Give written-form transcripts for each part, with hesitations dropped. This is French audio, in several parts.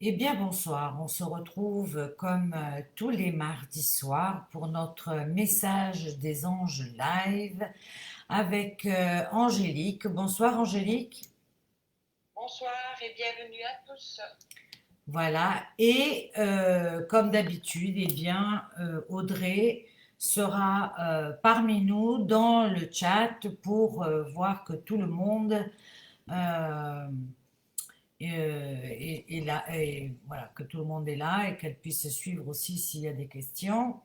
Eh bien, bonsoir. On se retrouve comme tous les mardis soirs pour notre message des anges live avec Angélique. Bonsoir Angélique. Bonsoir et bienvenue à tous. Voilà. Et comme d'habitude, eh bien, Audrey sera parmi nous dans le chat pour voir que tout le monde euh, et là, et voilà, que tout le monde est là et qu'elle puisse suivre aussi s'il y a des questions.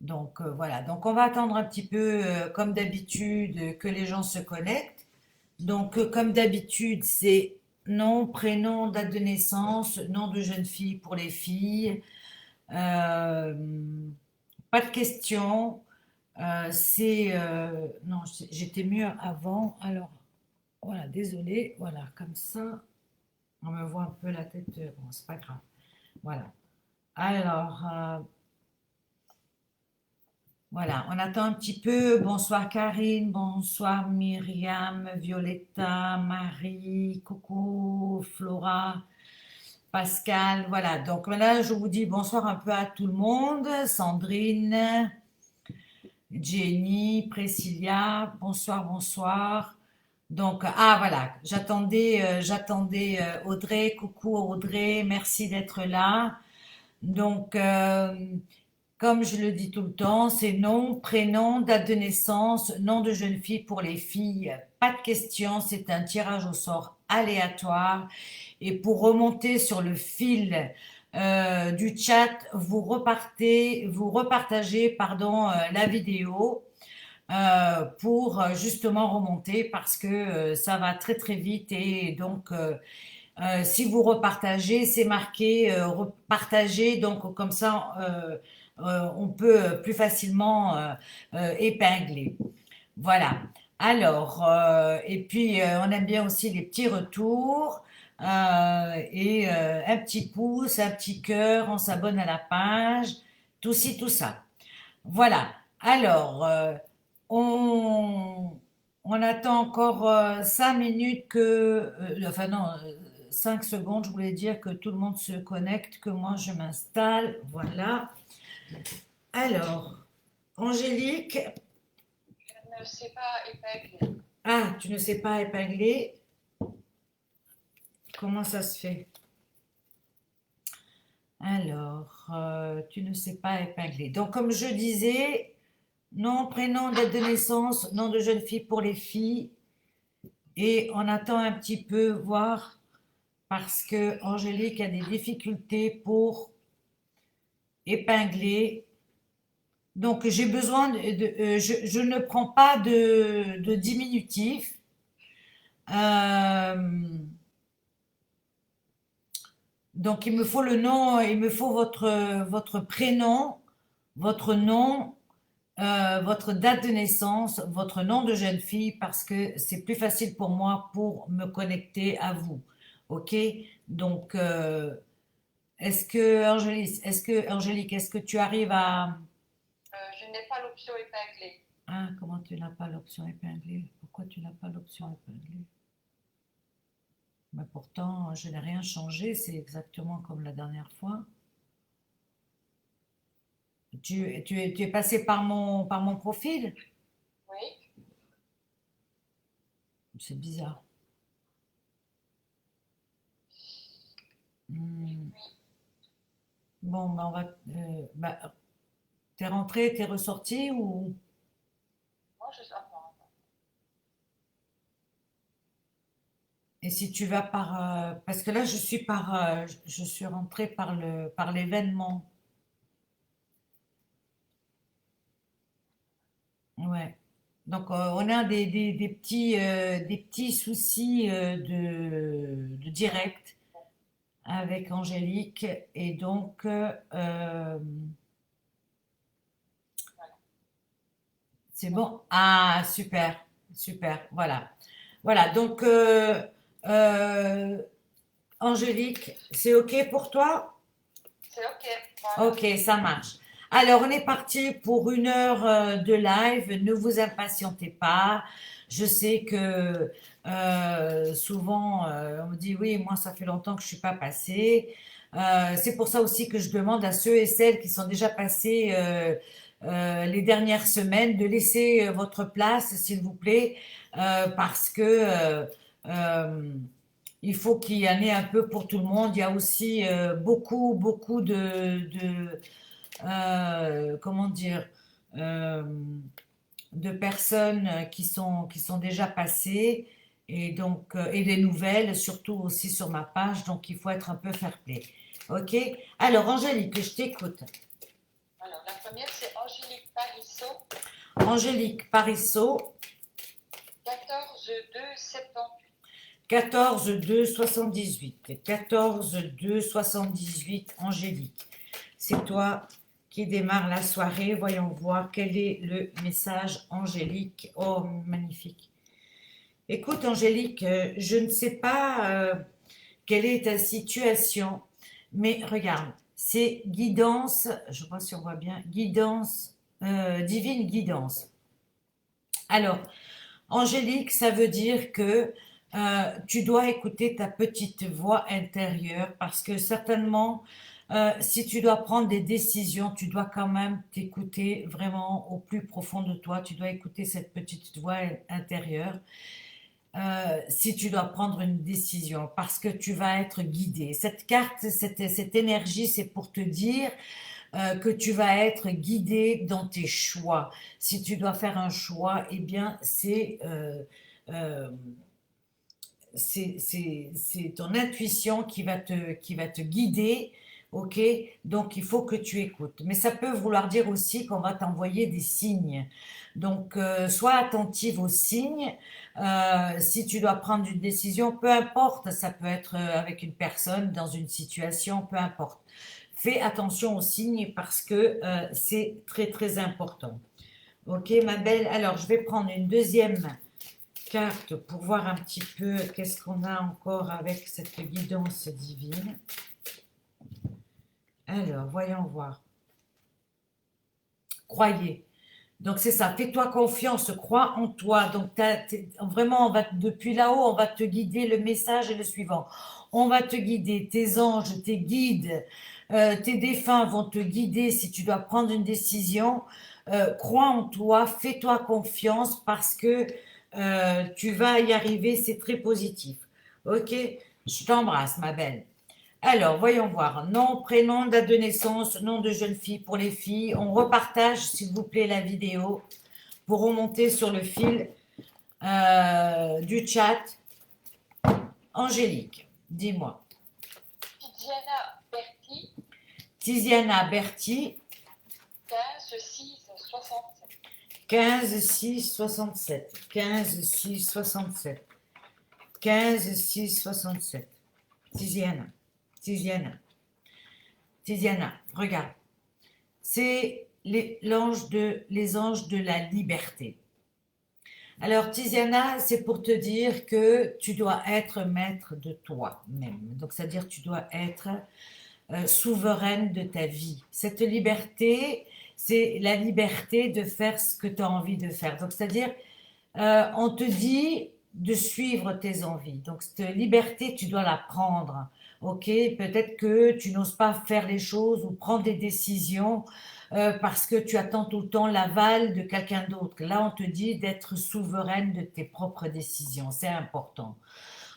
Donc voilà, donc on va attendre un petit peu, comme d'habitude, que les gens se connectent. Donc comme d'habitude, c'est nom, prénom, date de naissance, nom de jeune fille pour les filles. Euh, Pas de questions. Non, j'étais mieux avant. Alors voilà, désolé. Voilà, comme ça, on me voit un peu la tête. Bon, c'est pas grave. Voilà. Alors, voilà, on attend un petit peu. Bonsoir Karine, bonsoir Myriam, Violetta, Marie, coucou Flora, Pascal. Voilà, donc là, je vous dis bonsoir un peu à tout le monde. Sandrine, Jenny, Priscilla, bonsoir, bonsoir. Donc, ah voilà, j'attendais Audrey. Coucou Audrey, merci d'être là. Donc, comme je le dis tout le temps, c'est nom, prénom, date de naissance, nom de jeune fille pour les filles. Pas de question, c'est un tirage au sort aléatoire. Et pour remonter sur le fil du chat, vous repartagez, pardon, la vidéo pour justement remonter parce que ça va très très vite et donc si vous repartagez, c'est marqué repartager, donc comme ça, on peut plus facilement épingler. Voilà. Alors, et puis on aime bien aussi les petits retours et un petit pouce, un petit cœur, on s'abonne à la page, tout ci, tout ça. Voilà. Alors, on, on attend encore 5 minutes enfin non, 5 secondes, je voulais dire que tout le monde se connecte, que moi je m'installe. Voilà. Alors, Angélique, Je ne sais pas épingler. ah, tu ne sais pas épingler. Comment ça se fait? Alors, tu ne sais pas épingler. Donc, comme je disais, nom, prénom, date de naissance, nom de jeune fille pour les filles. Et on attend un petit peu voir parce que Angélique a des difficultés pour épingler. Donc j'ai besoin je ne prends pas de diminutif. Euh, donc il me faut le nom, il me faut votre prénom, votre nom, votre date de naissance, votre nom de jeune fille parce que c'est plus facile pour moi pour me connecter à vous. Ok? Donc Angélique, est-ce que tu arrives à... Je n'ai pas l'option épingler. Ah, comment tu n'as pas l'option épinglée? Pourquoi tu n'as pas l'option épinglée? Mais pourtant, je n'ai rien changé, c'est exactement comme la dernière fois. Tu es passé par mon profil? Oui. C'est bizarre. Hmm. Bon, ben on va. T'es rentré, t'es ressorti ou. Moi, je. Attends, attends. Et si tu vas par. Parce que là, je suis rentrée par l'événement. Ouais. Donc, on a des petits soucis de direct avec Angélique. Et donc, c'est bon. Ah, super, super. Voilà. Voilà. Donc, euh, Angélique, c'est OK pour toi? C'est OK. Voilà. Ok, ça marche. Alors, on est parti pour 1 heure de live. Ne vous impatientez pas. Je sais que souvent, on me dit, oui, moi, ça fait longtemps que je suis pas passée. C'est pour ça aussi que je demande à ceux et celles qui sont déjà passés les dernières semaines de laisser votre place, s'il vous plaît, parce que euh, il faut qu'il y en ait un peu pour tout le monde. Il y a aussi beaucoup comment dire, euh, de personnes qui sont déjà passées et donc et des nouvelles, surtout aussi sur ma page. Donc il faut être un peu fair-play. Ok? Alors Angélique, je t'écoute. Alors, la première, c'est Angélique Parissot, Angélique Parissot, 14-2-78. 14-2-78. 14-2-78, Angélique. C'est toi qui démarre la soirée. Voyons voir quel est le message, Angélique. Oh, magnifique. Écoute, Angélique, je ne sais pas quelle est ta situation, mais regarde, c'est guidance, je ne sais pas si on voit bien, guidance, divine guidance. Alors, Angélique, ça veut dire que tu dois écouter ta petite voix intérieure parce que certainement, si tu dois prendre des décisions, tu dois quand même t'écouter vraiment au plus profond de toi. Tu dois écouter cette petite voix intérieure si tu dois prendre une décision parce que tu vas être guidé. Cette carte, cette énergie, c'est pour te dire que tu vas être guidé dans tes choix. Si tu dois faire un choix, eh bien, euh, c'est ton intuition qui va te guider, ok? Donc, il faut que tu écoutes. Mais ça peut vouloir dire aussi qu'on va t'envoyer des signes. Donc, sois attentive aux signes. Si tu dois prendre une décision, peu importe, ça peut être avec une personne, dans une situation, peu importe. Fais attention aux signes parce que c'est très important. Ok, ma belle. Alors, je vais prendre une deuxième carte pour voir un petit peu qu'est-ce qu'on a encore avec cette guidance divine. Alors, voyons voir. Croyez. Donc, c'est ça. Fais-toi confiance. Crois en toi. Donc, vraiment, depuis là-haut, on va te guider. Le message est le suivant. On va te guider. Tes anges, tes guides, tes défunts vont te guider si tu dois prendre une décision. Crois en toi. Fais-toi confiance parce que tu vas y arriver. C'est très positif. Ok? Je t'embrasse, ma belle. Alors, voyons voir. Nom, prénom, date de naissance, nom de jeune fille pour les filles. On repartage, s'il vous plaît, la vidéo pour remonter sur le fil du chat. Angélique, dis-moi. Tiziana Berti, Tiziana Berti, 15-6-67. 15-6-67. 15-6-67. 15-6-67. Tiziana. Tiziana. Tiziana, regarde. C'est les anges de la liberté. Alors, Tiziana, c'est pour te dire que tu dois être maître de toi-même. Donc, c'est-à-dire tu dois être souveraine de ta vie. Cette liberté, c'est la liberté de faire ce que tu as envie de faire. Donc, c'est-à-dire, on te dit de suivre tes envies. Donc, cette liberté, tu dois la prendre. Ok, peut-être que tu n'oses pas faire les choses ou prendre des décisions parce que tu attends tout le temps l'aval de quelqu'un d'autre. Là, on te dit d'être souveraine de tes propres décisions. C'est important.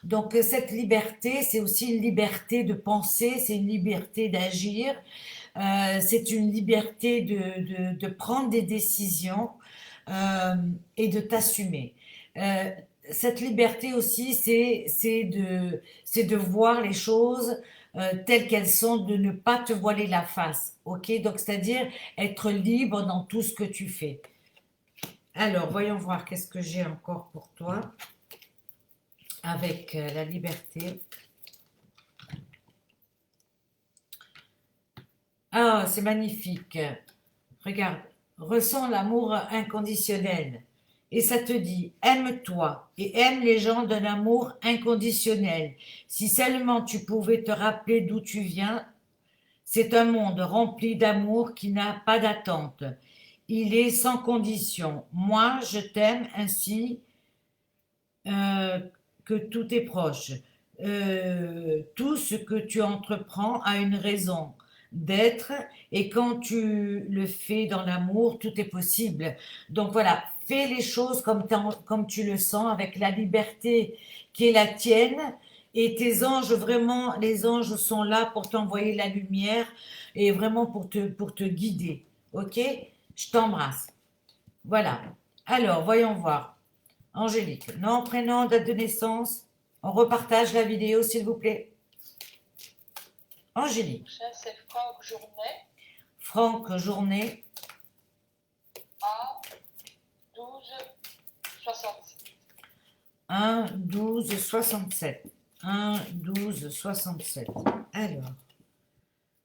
Donc, cette liberté, c'est aussi une liberté de penser, c'est une liberté d'agir, c'est une liberté de prendre des décisions euh, et de t'assumer. Euh, cette liberté aussi, c'est de voir les choses telles qu'elles sont, de ne pas te voiler la face. Ok? Donc, c'est-à-dire être libre dans tout ce que tu fais. Alors, voyons voir qu'est-ce que j'ai encore pour toi avec la liberté. Ah, c'est magnifique. Regarde, ressens l'amour inconditionnel. Et ça te dit, aime-toi et aime les gens d'un amour inconditionnel. Si seulement tu pouvais te rappeler d'où tu viens, c'est un monde rempli d'amour qui n'a pas d'attente. Il est sans condition. Moi, je t'aime ainsi euh, que tous tes proches. tout ce que tu entreprends a une raison d'être et quand tu le fais dans l'amour, tout est possible. Donc voilà, fais les choses comme tu le sens, avec la liberté qui est la tienne. Et tes anges, vraiment, les anges sont là pour t'envoyer la lumière et vraiment pour te guider. Ok? Je t'embrasse. Voilà. Alors, voyons voir. Angélique, nom, prénom, date de naissance. On repartage la vidéo, s'il vous plaît. Angélique. C'est Franck Journet, Franck Journée. A 12 67. 1, 12, 67. 1, 12, 67. Alors,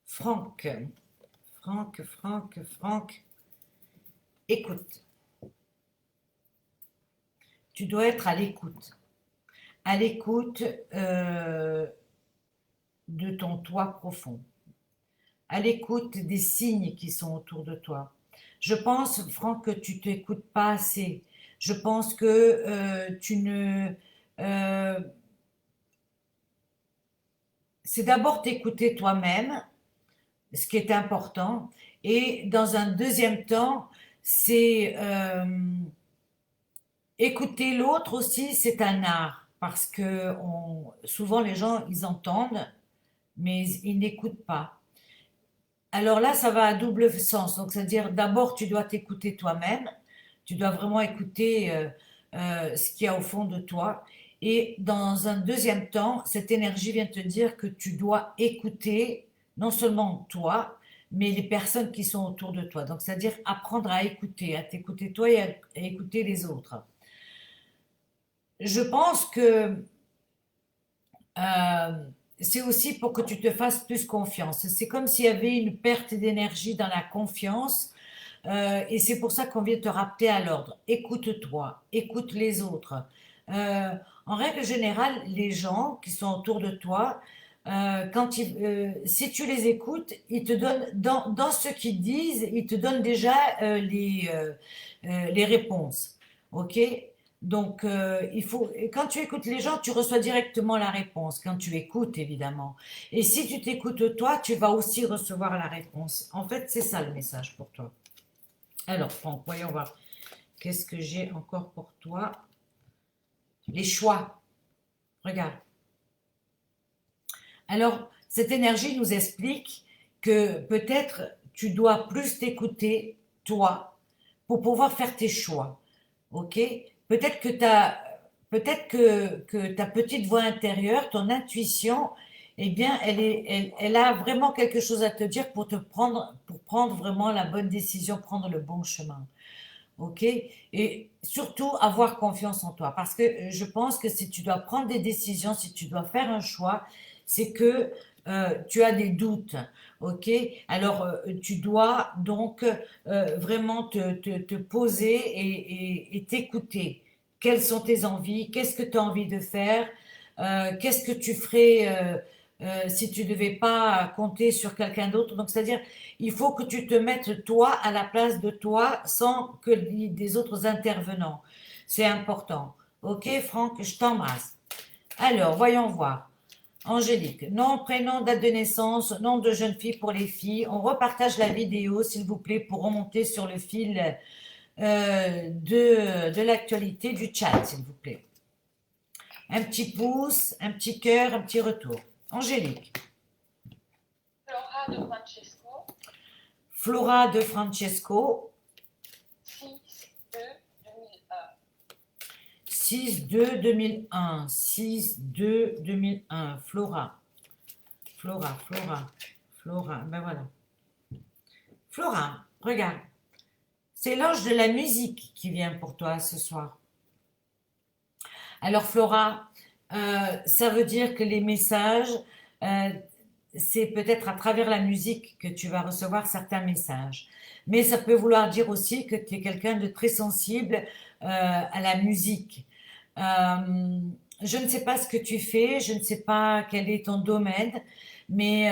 Franck. Franck. Écoute. Tu dois être à l'écoute. À l'écoute de ton toi profond. À l'écoute des signes qui sont autour de toi. Je pense, Franck, que tu t'écoutes pas assez. Je pense que tu ne... c'est d'abord t'écouter toi-même, ce qui est important, et dans un deuxième temps, c'est écouter l'autre aussi, c'est un art, parce que souvent les gens, ils entendent, mais ils n'écoutent pas. Alors là, ça va à double sens. Donc, c'est-à-dire, d'abord, tu dois t'écouter toi-même. Tu dois vraiment écouter ce qu'il y a au fond de toi. Et dans un deuxième temps, cette énergie vient te dire que tu dois écouter non seulement toi, mais les personnes qui sont autour de toi. Donc, c'est-à-dire apprendre à écouter, à t'écouter toi et à écouter les autres. Je pense que euh, c'est aussi pour que tu te fasses plus confiance. C'est comme s'il y avait une perte d'énergie dans la confiance. Et c'est pour ça qu'on vient te rappeler à l'ordre. Écoute-toi, écoute les autres. Euh, En règle générale, les gens qui sont autour de toi, si tu les écoutes, ils te donnent, dans ce qu'ils disent, ils te donnent déjà les réponses. OK? Donc, quand tu écoutes les gens, tu reçois directement la réponse, quand tu écoutes, évidemment. Et si tu t'écoutes toi, tu vas aussi recevoir la réponse. En fait, c'est ça le message pour toi. Alors, Franck, voyons voir. Qu'est-ce que j'ai encore pour toi? Les choix. Regarde. Alors, cette énergie nous explique que peut-être tu dois plus t'écouter, toi, pour pouvoir faire tes choix. OK? Peut-être que ta petite voix intérieure, ton intuition, eh bien, elle a vraiment quelque chose à te dire pour prendre vraiment la bonne décision, prendre le bon chemin. OK? Et surtout, avoir confiance en toi. Parce que je pense que si tu dois prendre des décisions, si tu dois faire un choix, c'est que tu as des doutes. OK? Alors, tu dois donc vraiment te poser et t'écouter. Quelles sont tes envies? Qu'est-ce que tu as envie de faire? Qu'est-ce que tu ferais si tu ne devais pas compter sur quelqu'un d'autre? Donc, c'est-à-dire, il faut que tu te mettes toi à la place de toi sans que des autres intervenants. C'est important. Ok, Franck, je t'embrasse. Alors, voyons voir. Angélique, nom, prénom, date de naissance, nom de jeune fille pour les filles. On repartage la vidéo, s'il vous plaît, pour remonter sur le fil de l'actualité du chat, s'il vous plaît. Un petit pouce, un petit cœur, un petit retour. Angélique. Flora de Francesco, Flora de Francesco. 6-2-2001. 6-2-2001. Flora. Ben voilà. Flora, regarde. C'est l'ange de la musique qui vient pour toi ce soir. Alors Flora, ça veut dire que les messages, euh, c'est peut-être à travers la musique que tu vas recevoir certains messages. Mais ça peut vouloir dire aussi que tu es quelqu'un de très sensible à la musique. Je ne sais pas ce que tu fais, je ne sais pas quel est ton domaine, mais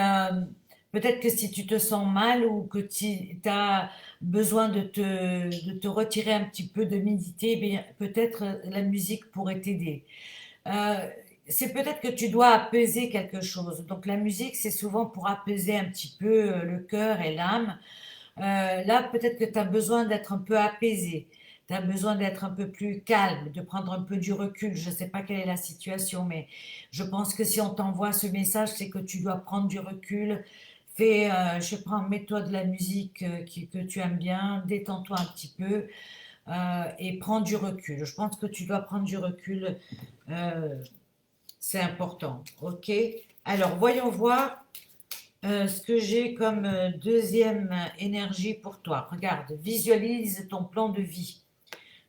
peut-être que si tu te sens mal ou que tu as besoin de te retirer un petit peu, de méditer, eh bien, peut-être la musique pourrait t'aider. Euh, c'est peut-être que tu dois apaiser quelque chose. Donc la musique, c'est souvent pour apaiser un petit peu le cœur et l'âme. Là, peut-être que tu as besoin d'être un peu apaisé. Tu as besoin d'être un peu plus calme, de prendre un peu du recul. Je ne sais pas quelle est la situation, mais je pense que si on t'envoie ce message, c'est que tu dois prendre du recul. Fais, je sais pas, mets-toi de la musique que tu aimes bien, détends-toi un petit peu et prends du recul. Je pense que tu dois prendre du recul, euh, c'est important. Ok? Alors, voyons voir ce que j'ai comme deuxième énergie pour toi. Regarde, visualise ton plan de vie.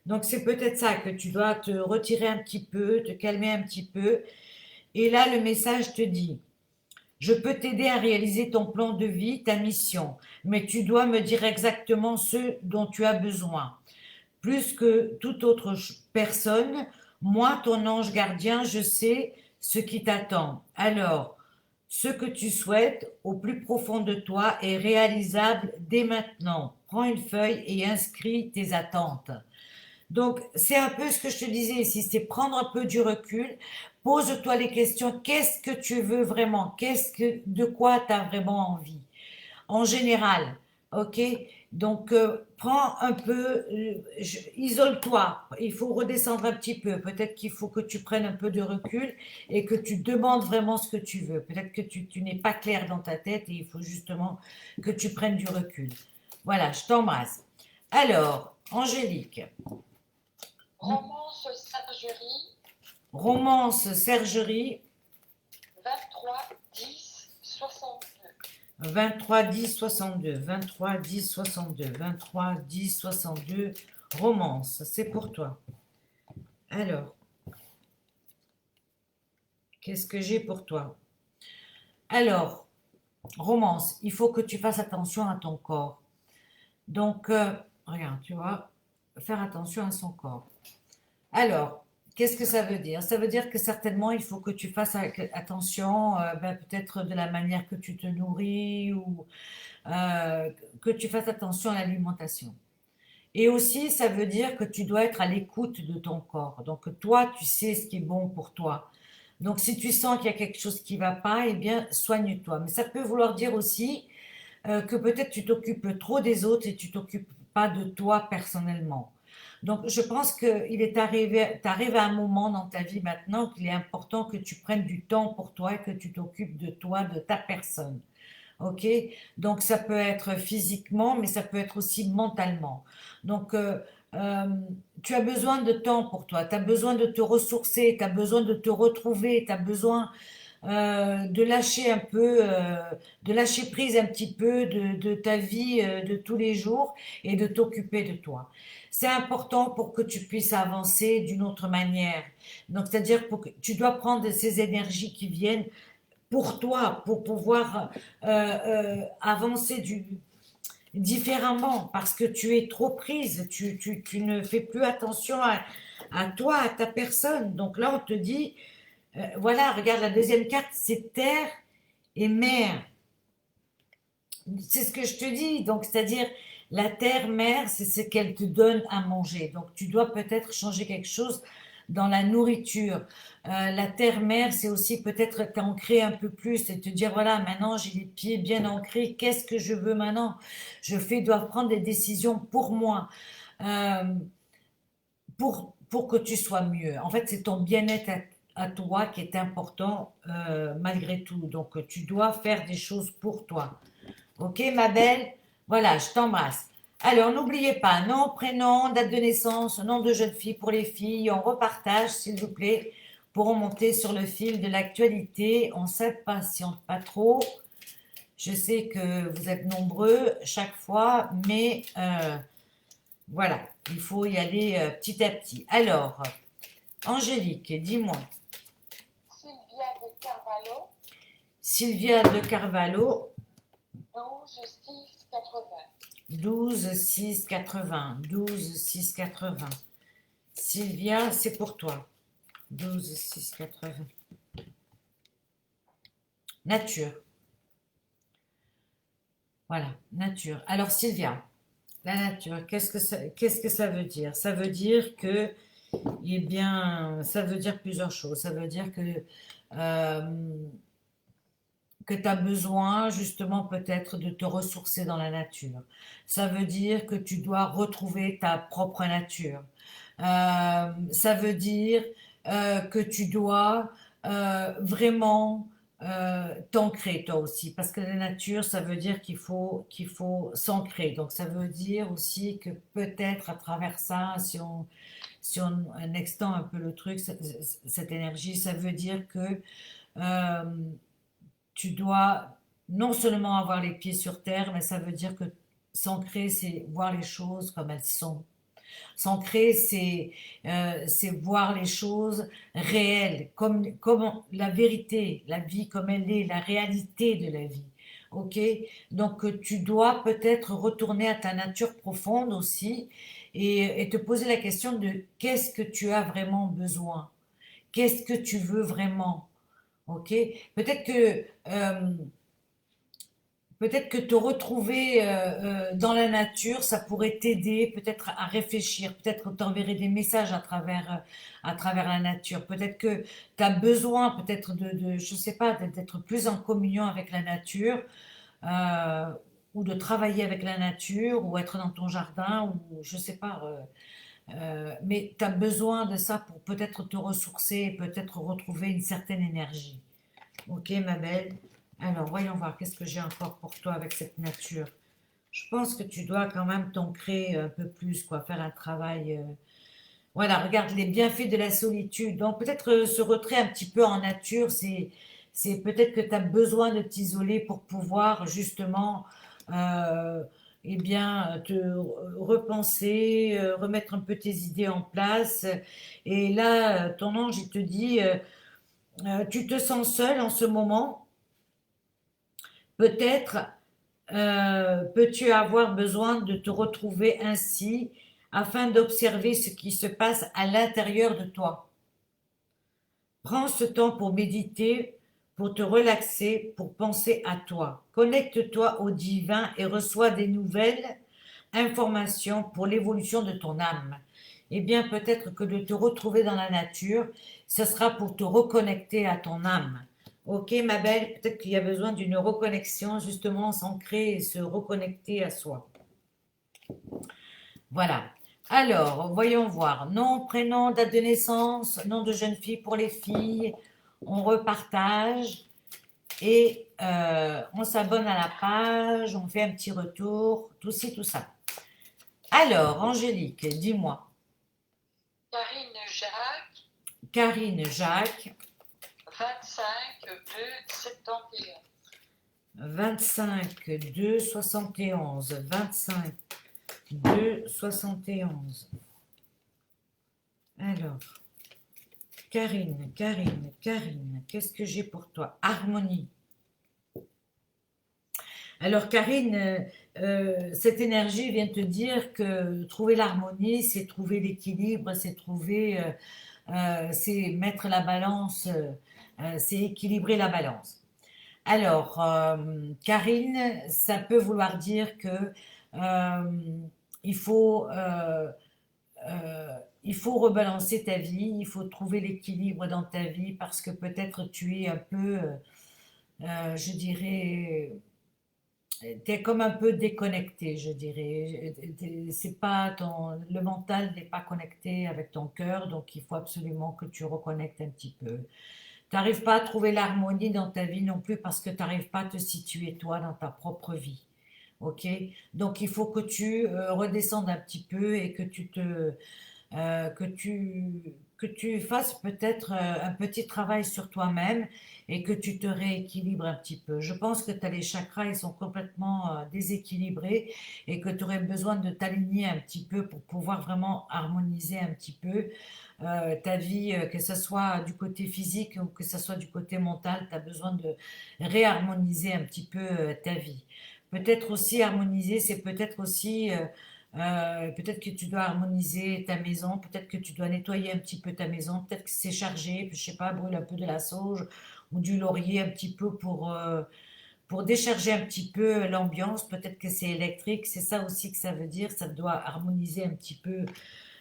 Donc, c'est peut-être ça que tu dois te retirer un petit peu, te calmer un petit peu. Et là, le message te dit, je peux t'aider à réaliser ton plan de vie, ta mission, mais tu dois me dire exactement ce dont tu as besoin. Plus que toute autre personne, moi, ton ange gardien, je sais ce qui t'attend. Alors, ce que tu souhaites au plus profond de toi est réalisable dès maintenant. Prends une feuille et inscris tes attentes. Donc, c'est un peu ce que je te disais ici, c'est prendre un peu du recul, pose-toi les questions, qu'est-ce que tu veux vraiment? De quoi tu as vraiment envie? En général, ok? Donc, prends un peu, isole-toi. Il faut redescendre un petit peu. Peut-être qu'il faut que tu prennes un peu de recul et que tu demandes vraiment ce que tu veux. Peut-être que tu n'es pas clair dans ta tête et il faut justement que tu prennes du recul. Voilà, je t'embrasse. Alors, Angélique, Romance Sergerie, romance Sergerie, 23 10 62. 23 10 62, 23 10 62, 23 10 62, romance, c'est pour toi. Alors, qu'est-ce que j'ai pour toi? Alors, romance, il faut que tu fasses attention à ton corps. Donc, regarde, tu vois, faire attention à son corps. Alors, qu'est-ce que ça veut dire? Ça veut dire que certainement, il faut que tu fasses attention, peut-être de la manière que tu te nourris ou que tu fasses attention à l'alimentation. Et aussi, ça veut dire que tu dois être à l'écoute de ton corps. Donc, toi, tu sais ce qui est bon pour toi. Donc, si tu sens qu'il y a quelque chose qui ne va pas, eh bien, soigne-toi. Mais ça peut vouloir dire aussi que peut-être tu t'occupes trop des autres et tu t'occupes pas de toi personnellement. Donc, je pense qu'il est arrivé, t'arrives à un moment dans ta vie maintenant qu'il est important que tu prennes du temps pour toi et que tu t'occupes de toi, de ta personne. Ok? Donc, ça peut être physiquement, mais ça peut être aussi mentalement. Donc, euh, tu as besoin de temps pour toi, tu as besoin de te ressourcer, tu as besoin de te retrouver, tu as besoin de lâcher un peu, de lâcher prise un petit peu de ta vie de tous les jours et de t'occuper de toi. C'est important pour que tu puisses avancer d'une autre manière. Donc, c'est-à-dire que tu dois prendre ces énergies qui viennent pour toi, pour pouvoir avancer différemment, parce que tu es trop prise, tu ne fais plus attention à toi, à ta personne. Donc là, on te dit, voilà, regarde la deuxième carte, c'est terre et mer. C'est ce que je te dis. Donc, c'est-à-dire, la terre-mère, c'est ce qu'elle te donne à manger. Donc, tu dois peut-être changer quelque chose dans la nourriture. La terre-mère, c'est aussi peut-être t'ancrer un peu plus et te dire, voilà, maintenant, j'ai les pieds bien ancrés. Qu'est-ce que je veux maintenant? Dois prendre des décisions pour moi, euh, pour que tu sois mieux. En fait, c'est ton bien-être à toi qui est important malgré tout. Donc, tu dois faire des choses pour toi. Ok, ma belle? Voilà, je t'embrasse. Alors, n'oubliez pas, nom, prénom, date de naissance, nom de jeune fille pour les filles. On repartage, s'il vous plaît, pour remonter sur le fil de l'actualité. On ne s'impatiente pas trop. Je sais que vous êtes nombreux chaque fois, mais voilà, il faut y aller petit à petit. Alors, Angélique, dis-moi. Sylvia de Carvalho, Sylvia de Carvalho, 12 6 80. 12 6 80. 12 6 80. Sylvia, c'est pour toi. 12 6 80. Nature. Voilà, nature. Alors Sylvia, la nature, qu'est-ce que ça veut dire? Ça veut dire que Eh bien, ça veut dire plusieurs choses. Ça veut dire euh, que tu as besoin justement peut-être de te ressourcer dans la nature. Ça veut dire que tu dois retrouver ta propre nature. Ça veut dire que tu dois vraiment t'ancrer toi aussi, parce que la nature, ça veut dire qu'il faut s'ancrer. Donc ça veut dire aussi que peut-être à travers ça, si on extend un peu le truc, cette énergie, ça veut dire que euh, tu dois non seulement avoir les pieds sur terre, mais ça veut dire que s'ancrer, c'est voir les choses comme elles sont. S'ancrer, c'est voir les choses réelles, comme la vérité, la vie comme elle est, la réalité de la vie. Ok? Donc tu dois peut-être retourner à ta nature profonde aussi et te poser la question de qu'est-ce que tu as vraiment besoin? Qu'est-ce que tu veux vraiment? Ok? Peut-être que euh, Peut-être que te retrouver dans la nature, ça pourrait t'aider peut-être à réfléchir. Peut-être t'enverrer des messages à travers la nature. Peut-être que tu as besoin peut-être je sais pas, d'être plus en communion avec la nature, euh, ou de travailler avec la nature, ou être dans ton jardin, ou je sais pas. Mais tu as besoin de ça pour peut-être te ressourcer, et peut-être retrouver une certaine énergie. Ok, ma belle. Alors, voyons voir, qu'est-ce que j'ai encore pour toi avec cette nature. Je pense que tu dois quand même t'ancrer un peu plus, quoi, faire un travail. Voilà, regarde les bienfaits de la solitude. Donc, peut-être ce retrait un petit peu en nature, c'est peut-être que tu as besoin de t'isoler pour pouvoir justement, euh, eh bien, te repenser, remettre un peu tes idées en place. Et là, ton ange, il te dit, tu te sens seul en ce moment. Peut-être peux-tu avoir besoin de te retrouver ainsi afin d'observer ce qui se passe à l'intérieur de toi. Prends ce temps pour méditer, pour te relaxer, pour penser à toi. Connecte-toi au divin et reçois des nouvelles informations pour l'évolution de ton âme. Eh bien, peut-être que de te retrouver dans la nature, ce sera pour te reconnecter à ton âme. Ok, ma belle, peut-être qu'il y a besoin d'une reconnexion, justement, s'ancrer et se reconnecter à soi. Voilà. Alors, voyons voir. Nom, prénom, date de naissance, nom de jeune fille pour les filles. On repartage et on s'abonne à la page, on fait un petit retour, tout ci, tout ça. Alors, Angélique, dis-moi. Karine Jacques, Karine Jacques, 25 2 71. 25 2 71. 25 2 71. Alors, Karine, qu'est-ce que j'ai pour toi? Harmonie. Alors, Karine, cette énergie vient te dire que trouver l'harmonie, c'est trouver l'équilibre, c'est mettre la balance, c'est équilibrer la balance. Alors, Karine, ça peut vouloir dire que il faut, euh, il faut rebalancer ta vie, il faut trouver l'équilibre dans ta vie parce que peut-être tu es un peu, je dirais, t'es comme un peu déconnecté, je dirais. C'est pas le mental n'est pas connecté avec ton cœur, donc il faut absolument que tu reconnectes un petit peu. Tu n'arrives pas à trouver l'harmonie dans ta vie non plus parce que tu n'arrives pas à te situer toi dans ta propre vie. Ok? Donc il faut que tu redescendes un petit peu et euh, que tu, que tu fasses peut-être un petit travail sur toi-même et que tu te rééquilibres un petit peu. Je pense que tu as les chakras, ils sont complètement déséquilibrés et que tu aurais besoin de t'aligner un petit peu pour pouvoir vraiment harmoniser un petit peu ta vie, que ce soit du côté physique ou que ce soit du côté mental, tu as besoin de réharmoniser un petit peu ta vie. Peut-être aussi harmoniser, c'est peut-être aussi peut-être que tu dois harmoniser ta maison, peut-être que tu dois nettoyer un petit peu ta maison, peut-être que c'est chargé, je sais pas, brûle un peu de la sauge ou du laurier un petit peu pour décharger un petit peu l'ambiance, peut-être que c'est électrique, c'est ça aussi que ça veut dire, ça doit harmoniser un petit peu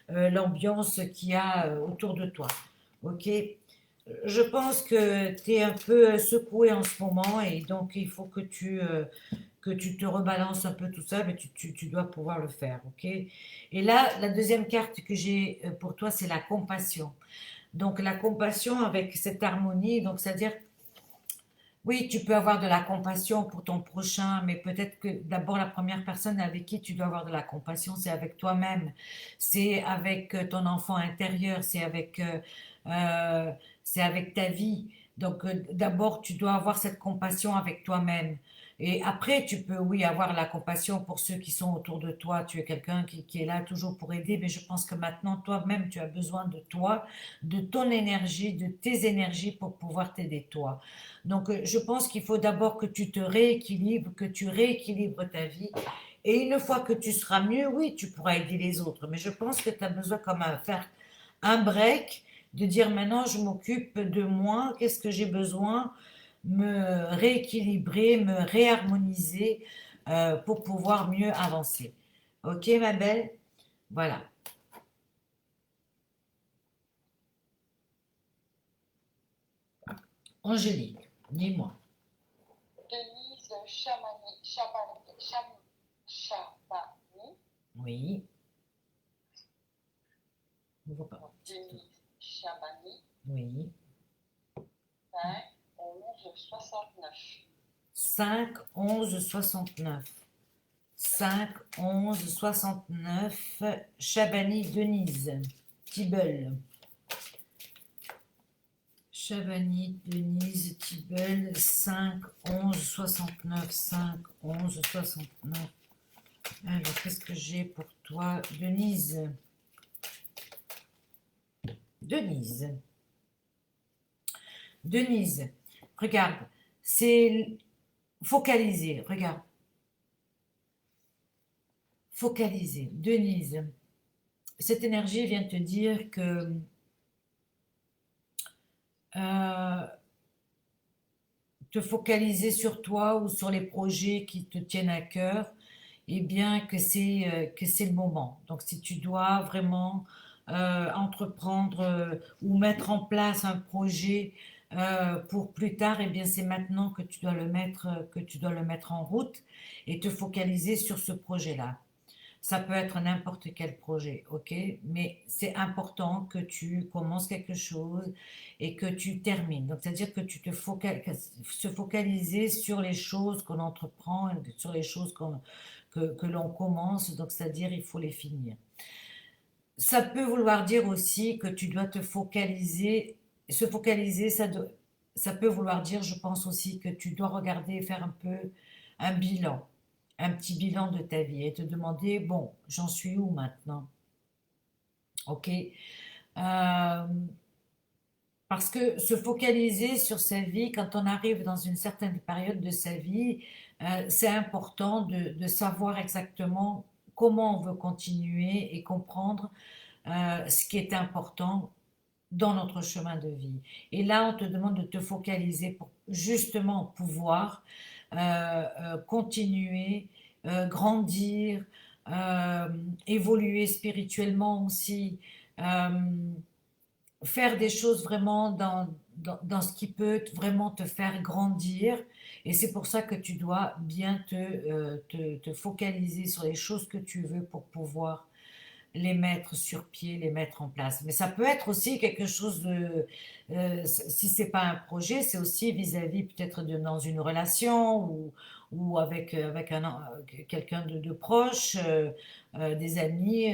l'ambiance qu'il y a autour de toi. Ok? Je pense que tu es un peu secoué en ce moment et donc il faut que tu te rebalances un peu tout ça, mais tu dois pouvoir le faire, ok? Et là, la deuxième carte que j'ai pour toi, c'est la compassion. Donc la compassion avec cette harmonie, donc c'est-à-dire, oui, tu peux avoir de la compassion pour ton prochain, mais peut-être que d'abord la première personne avec qui tu dois avoir de la compassion, c'est avec toi-même, c'est avec ton enfant intérieur, euh, c'est avec ta vie. Donc d'abord, tu dois avoir cette compassion avec toi-même. Et après, tu peux, oui, avoir la compassion pour ceux qui sont autour de toi. Tu es quelqu'un qui est là toujours pour aider, mais je pense que maintenant, toi-même, tu as besoin de toi, de ton énergie, de tes énergies pour pouvoir t'aider toi. Donc, je pense qu'il faut d'abord que tu te rééquilibres, que tu rééquilibres ta vie. Et une fois que tu seras mieux, oui, tu pourras aider les autres. Mais je pense que tu as besoin comme à faire un break, de dire maintenant, je m'occupe de moi, qu'est-ce que j'ai besoin, me rééquilibrer, me réharmoniser pour pouvoir mieux avancer. Ok, ma belle? Voilà. Angélique, dis-moi. Denise Chabani, Oui. On voit pas. Denise Chabani, Oui. 5, 11, 69. 5, 11, 69. 5, 11, 69. Chabani Denise. Tilleul. Chabani Denise Tilleul. 5, 11, 69. 5, 11, 69. Alors, qu'est-ce que j'ai pour toi, Denise? Denise. Denise. Regarde. C'est focalisé. Regarde. Focalisé. Denise. Cette énergie vient te dire que euh, te focaliser sur toi ou sur les projets qui te tiennent à cœur, et bien que c'est le moment. Donc si tu dois vraiment entreprendre ou mettre en place un projet pour plus tard, et bien c'est maintenant que tu dois que tu dois le mettre en route et te focaliser sur ce projet-là. Ça peut être n'importe quel projet, ok? Mais c'est important que tu commences quelque chose et que tu termines. Donc, c'est-à-dire que se focaliser sur les choses qu'on entreprend, sur les choses que l'on commence. Donc, c'est-à-dire il faut les finir. Ça peut vouloir dire aussi que tu dois te focaliser. Se focaliser, ça peut vouloir dire, je pense aussi, que tu dois regarder et faire un peu un bilan, un petit bilan de ta vie et te demander, bon, j'en suis où maintenant? Ok? Parce que se focaliser sur sa vie, quand on arrive dans une certaine période de sa vie, c'est important de savoir exactement comment on veut continuer et comprendre ce qui est important dans notre chemin de vie. Et là, on te demande de te focaliser pour justement pouvoir continuer, grandir, euh, évoluer spirituellement aussi, euh, faire des choses vraiment dans ce qui peut vraiment te faire grandir. Et c'est pour ça que tu dois bien te focaliser sur les choses que tu veux pour pouvoir les mettre sur pied, les mettre en place. Mais ça peut être aussi quelque chose si c'est pas un projet, c'est aussi vis-à-vis peut-être dans une relation ou avec quelqu'un de proche, des amis,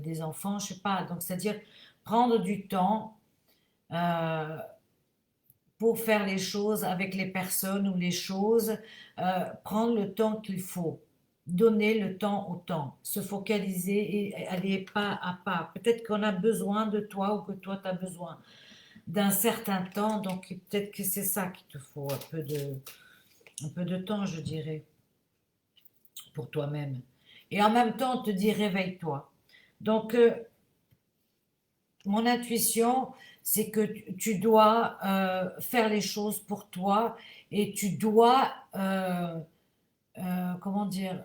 des enfants, je sais pas. Donc, c'est-à-dire prendre du temps euh, pour faire les choses avec les personnes ou les choses, prendre le temps qu'il faut, donner le temps au temps, se focaliser et aller pas à pas. Peut-être qu'on a besoin de toi ou que toi tu as besoin d'un certain temps, donc peut-être que c'est ça qu'il te faut, un peu de temps, je dirais, pour toi-même. Et en même temps, on te dit réveille-toi. Donc, mon intuition, c'est que tu dois faire les choses pour toi et tu dois, comment dire,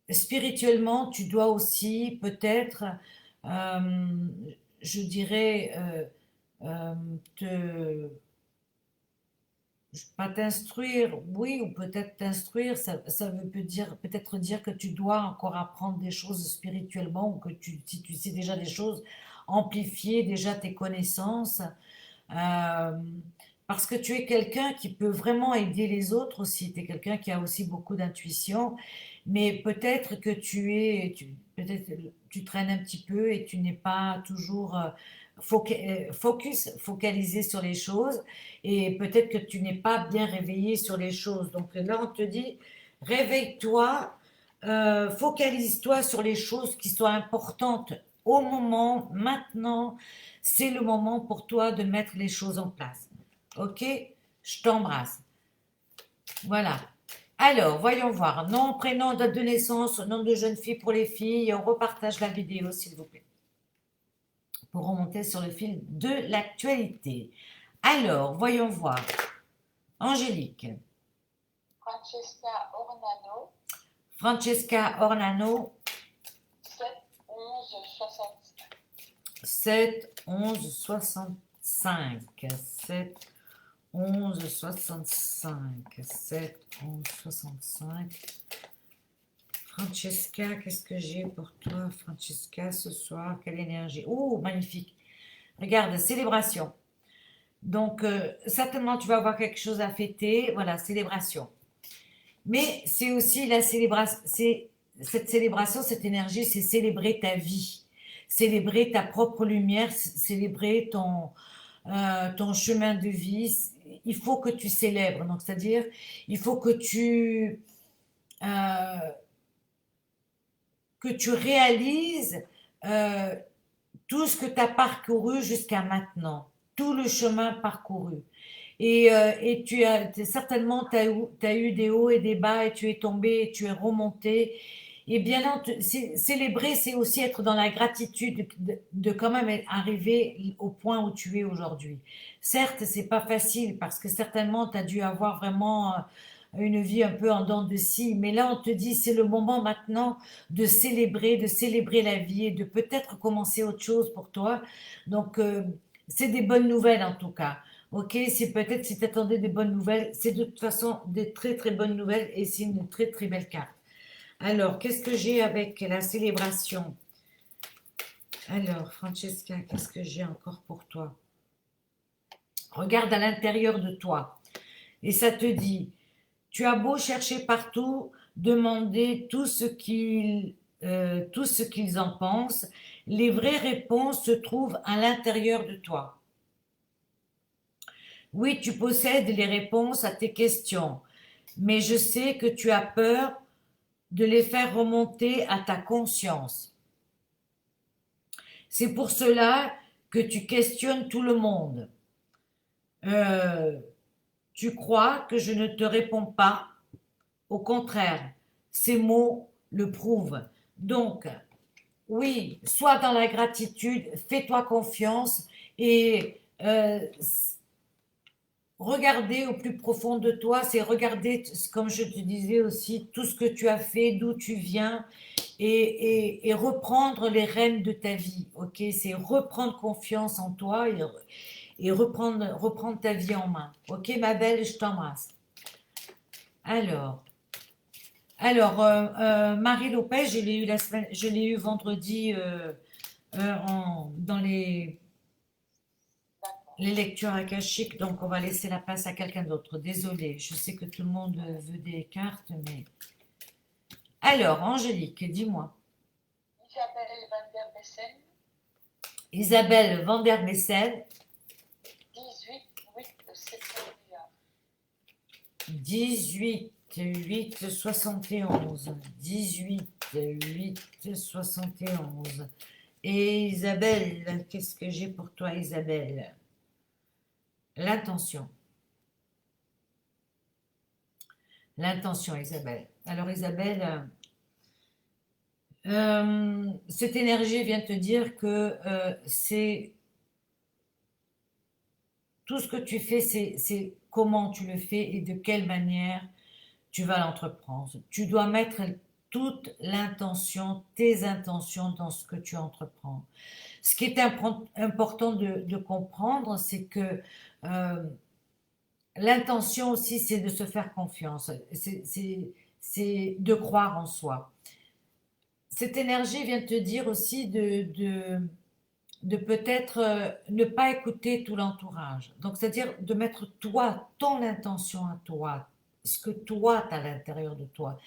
spirituellement, tu dois aussi peut-être euh, je dirais, euh, te, pas t'instruire, oui, ou peut-être t'instruire, ça veut peut-être dire que tu dois encore apprendre des choses spirituellement, ou que si tu sais déjà des choses, amplifier déjà tes connaissances, euh, parce que tu es quelqu'un qui peut vraiment aider les autres aussi, tu es quelqu'un qui a aussi beaucoup d'intuition, mais peut-être que peut-être tu traînes un petit peu et tu n'es pas toujours focalisé sur les choses, et peut-être que tu n'es pas bien réveillé sur les choses. Donc là, on te dit, réveille-toi, focalise-toi sur les choses qui sont importantes au moment, maintenant, c'est le moment pour toi de mettre les choses en place. Ok? Je t'embrasse. Voilà. Alors, voyons voir. Nom, prénom, date de naissance, nom de jeune fille pour les filles. On repartage la vidéo, s'il vous plaît, pour remonter sur le fil de l'actualité. Alors, voyons voir. Angélique. Francesca Ornano, Francesca Ornano, 7 11 7 11 65. 7 11 65. Francesca, qu'est-ce que j'ai pour toi, Francesca, ce soir? Quelle énergie? Oh, magnifique. Regarde, célébration. Donc, certainement, tu vas avoir quelque chose à fêter. Voilà, célébration. Mais c'est aussi la célébration, cette célébration, cette énergie, c'est célébrer ta vie, célébrer ta propre lumière, célébrer ton chemin de vie. Il faut que tu célèbres. Donc, c'est-à-dire, il faut euh, que tu réalises euh, tout ce que tu as parcouru jusqu'à maintenant, tout le chemin parcouru. Et certainement, tu as eu des hauts et des bas, et tu es tombé et tu es remonté. Et bien là, célébrer, c'est aussi être dans la gratitude de quand même arriver au point où tu es aujourd'hui. Certes, c'est pas facile parce que certainement, tu as dû avoir vraiment une vie un peu en dents de scie, mais là, on te dit, c'est le moment maintenant de célébrer la vie et de peut-être commencer autre chose pour toi. Donc, c'est des bonnes nouvelles en tout cas. Ok, c'est peut-être si tu attendais des bonnes nouvelles, c'est de toute façon des très très bonnes nouvelles et c'est une très très belle carte. Alors, qu'est-ce que j'ai avec la célébration? Alors, Francesca, qu'est-ce que j'ai encore pour toi? Regarde à l'intérieur de toi et ça te dit, tu as beau chercher partout, demander tout ce qu'ils en pensent, les vraies réponses se trouvent à l'intérieur de toi. Oui, tu possèdes les réponses à tes questions, mais je sais que tu as peur de les faire remonter à ta conscience. C'est pour cela que tu questionnes tout le monde. Euh, Tu crois que je ne te réponds pas. Au contraire, ces mots le prouvent. Donc, oui, sois dans la gratitude, fais-toi confiance et regarder au plus profond de toi, c'est regarder, comme je te disais aussi, tout ce que tu as fait, d'où tu viens, et reprendre les rênes de ta vie, ok? C'est reprendre confiance en toi et reprendre ta vie en main. Ok, ma belle, je t'embrasse. Alors, Marie Lopez, je l'ai eu vendredi dans les lectures akashiques, donc on va laisser la place à quelqu'un d'autre. Désolée, je sais que tout le monde veut des cartes, mais... Alors, Angélique, dis-moi. Isabelle Van der Bessen, Isabelle Van der Messen, 18 8 71. 18 8 71. Et Isabelle, qu'est-ce que j'ai pour toi, Isabelle? L'intention. L'intention, Isabelle. Alors, Isabelle, cette énergie vient te dire que c'est tout ce que tu fais, c'est comment tu le fais et de quelle manière tu vas l'entreprendre. Tu dois mettre toute l'intention, tes intentions dans ce que tu entreprends. Ce qui est important de comprendre, c'est que euh, l'intention aussi, c'est de se faire confiance, c'est de croire en soi. Cette énergie vient te dire aussi de peut-être ne pas écouter tout l'entourage. Donc, c'est-à-dire de mettre toi, ton intention à toi, ce que toi, tu as à l'intérieur de toi.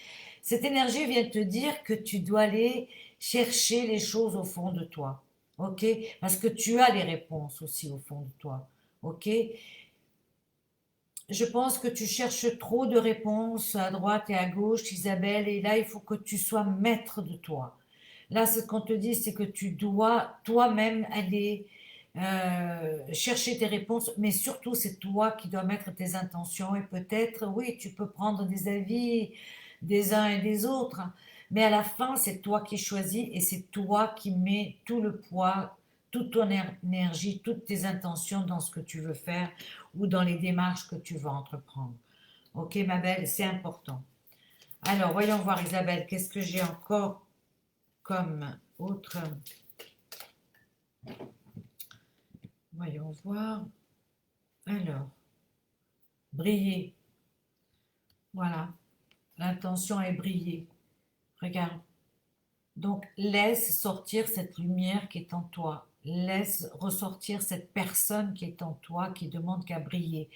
Cette énergie vient te dire que tu dois aller chercher les choses au fond de toi. OK? Parce que tu as les réponses aussi au fond de toi. OK? Je pense que tu cherches trop de réponses à droite et à gauche, Isabelle, et là, il faut que tu sois maître de toi. Là, ce qu'on te dit, c'est que tu dois toi-même aller chercher tes réponses, mais surtout, c'est toi qui dois mettre tes intentions. Et peut-être, oui, tu peux prendre des avis des uns et des autres, mais à la fin, c'est toi qui choisis et c'est toi qui mets tout le poids, toute ton énergie, toutes tes intentions dans ce que tu veux faire ou dans les démarches que tu vas entreprendre. Ok, ma belle, c'est important. Alors, voyons voir, Isabelle, qu'est-ce que j'ai encore comme autre. Voyons voir. Alors, briller. Voilà. L'intention est briller. Regarde. Donc, laisse sortir cette lumière qui est en toi. Laisse ressortir cette personne qui est en toi, qui demande qu'à briller.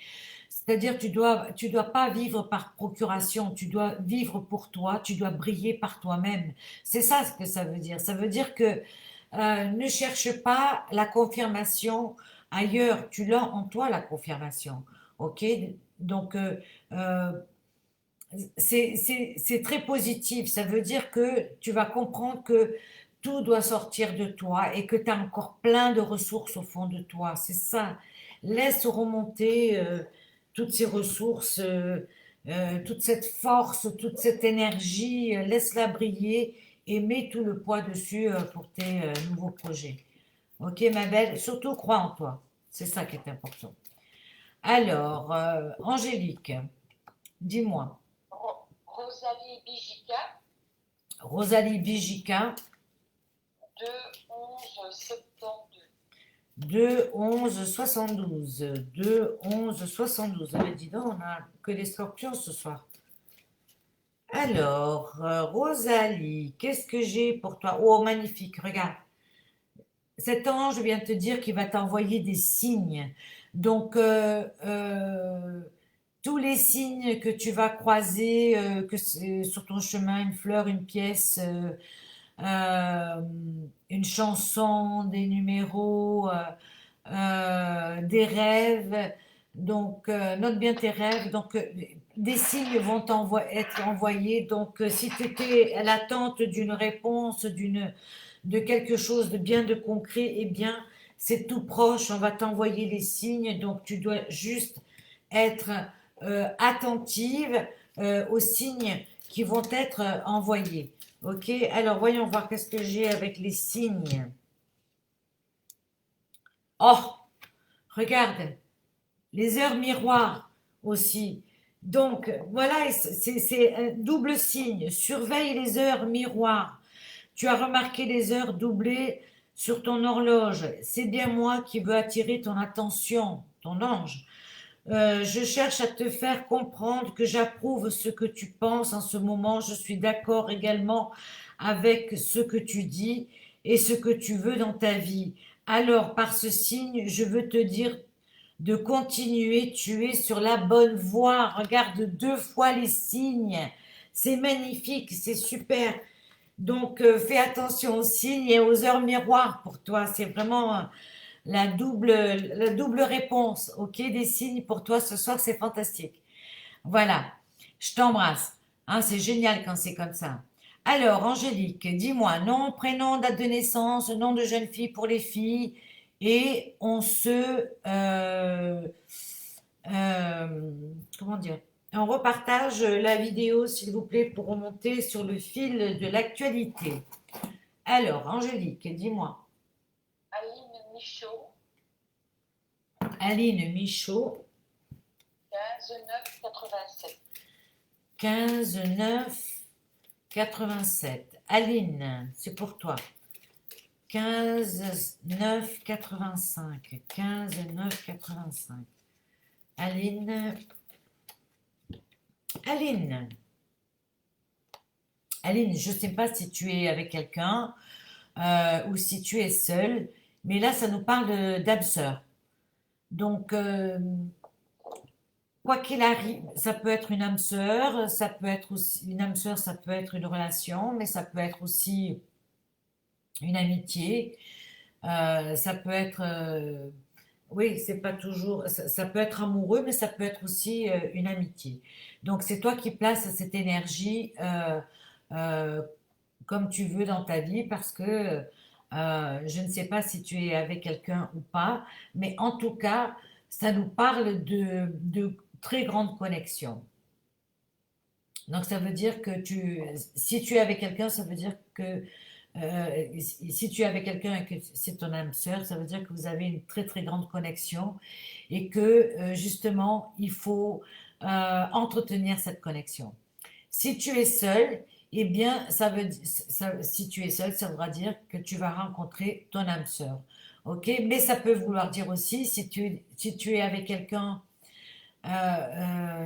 C'est-à-dire, tu dois pas vivre par procuration, tu dois vivre pour toi, tu dois briller par toi-même. C'est ça ce que ça veut dire. Ça veut dire que ne cherche pas la confirmation ailleurs, tu l'as en toi la confirmation. Ok? Donc, euh, c'est très positif. Ça veut dire que tu vas comprendre que tout doit sortir de toi et que tu as encore plein de ressources au fond de toi. C'est ça. Laisse remonter toutes ces ressources, toute cette force, toute cette énergie. Laisse-la briller et mets tout le poids dessus pour tes nouveaux projets. Ok, ma belle? Surtout crois en toi. C'est ça qui est important. Alors, Angélique, dis-moi. Rosalie Bijica, Rosalie Bijica, 2-11-72. 2-11-72. 2-11-72. Ah, dis donc, on a que des scorpions ce soir. Alors, Rosalie, qu'est-ce que j'ai pour toi? Oh, magnifique, regarde. Cet ange vient te dire qu'il va t'envoyer des signes. Donc, tous les signes que tu vas croiser, que c'est sur ton chemin, une fleur, une pièce, euh, une chanson, des numéros, des rêves. Donc, note bien tes rêves. Donc, des signes vont être envoyés. Donc, si tu étais à l'attente d'une réponse, de quelque chose de bien de concret, eh bien, c'est tout proche. On va t'envoyer les signes. Donc, tu dois juste être attentive aux signes qui vont être envoyés. Ok, alors voyons voir qu'est-ce que j'ai avec les signes. Oh, regarde, les heures miroirs aussi. Donc voilà, c'est un double signe. Surveille les heures miroirs. Tu as remarqué les heures doublées sur ton horloge. C'est bien moi qui veux attirer ton attention, ton ange. Je cherche à te faire comprendre que j'approuve ce que tu penses en ce moment. Je suis d'accord également avec ce que tu dis et ce que tu veux dans ta vie. Alors, par ce signe, je veux te dire de continuer. Tu es sur la bonne voie. Regarde 2 fois les signes. C'est magnifique, c'est super. Donc, fais attention aux signes et aux heures miroirs pour toi. C'est vraiment la double réponse, ok, des signes pour toi ce soir, c'est fantastique. Voilà, je t'embrasse. Hein, c'est génial quand c'est comme ça. Alors, Angélique, dis-moi, nom, prénom, date de naissance, nom de jeune fille pour les filles, et comment dire, on repartage la vidéo, s'il vous plaît, pour remonter sur le fil de l'actualité. Alors, Angélique, dis-moi. Aline Michaud, Aline Michaud, 15-9-87. 15 9 87. Aline, c'est pour toi. 15, 9, 85. 15, 9, 85. Aline. Aline. Aline, je ne sais pas si tu es avec quelqu'un ou si tu es seule, mais là, ça nous parle d'âme sœur. Donc, quoi qu'il arrive, ça peut être une âme sœur, ça peut être aussi une âme sœur, ça peut être une relation, mais ça peut être aussi une amitié. Ça peut être, oui, c'est pas toujours, ça peut être amoureux, mais ça peut être aussi une amitié. Donc, c'est toi qui places cette énergie euh, comme tu veux dans ta vie parce que je ne sais pas si tu es avec quelqu'un ou pas, mais en tout cas, ça nous parle de très grande connexion. Donc, ça veut dire que si tu es avec quelqu'un, ça veut dire que si tu es avec quelqu'un et que c'est ton âme sœur, ça veut dire que vous avez une très très grande connexion et que justement, il faut entretenir cette connexion. Si tu es seul, eh bien, si tu es seul, ça voudra dire que tu vas rencontrer ton âme sœur. Ok? Mais ça peut vouloir dire aussi, si tu es avec quelqu'un,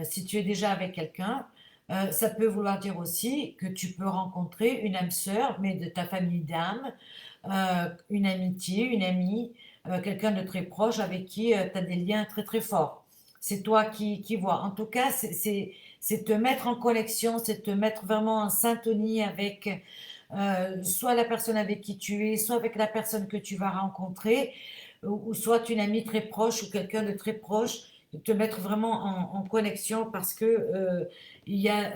si tu es déjà avec quelqu'un, ça peut vouloir dire aussi que tu peux rencontrer une âme sœur, mais de ta famille d'âme, une amitié, une amie, quelqu'un de très proche avec qui tu as des liens très très forts. C'est toi qui vois. En tout cas, c'est te mettre en connexion, c'est te mettre vraiment en syntonie avec soit la personne avec qui tu es, soit avec la personne que tu vas rencontrer, ou soit une amie très proche ou quelqu'un de très proche, te mettre vraiment en connexion parce que il y a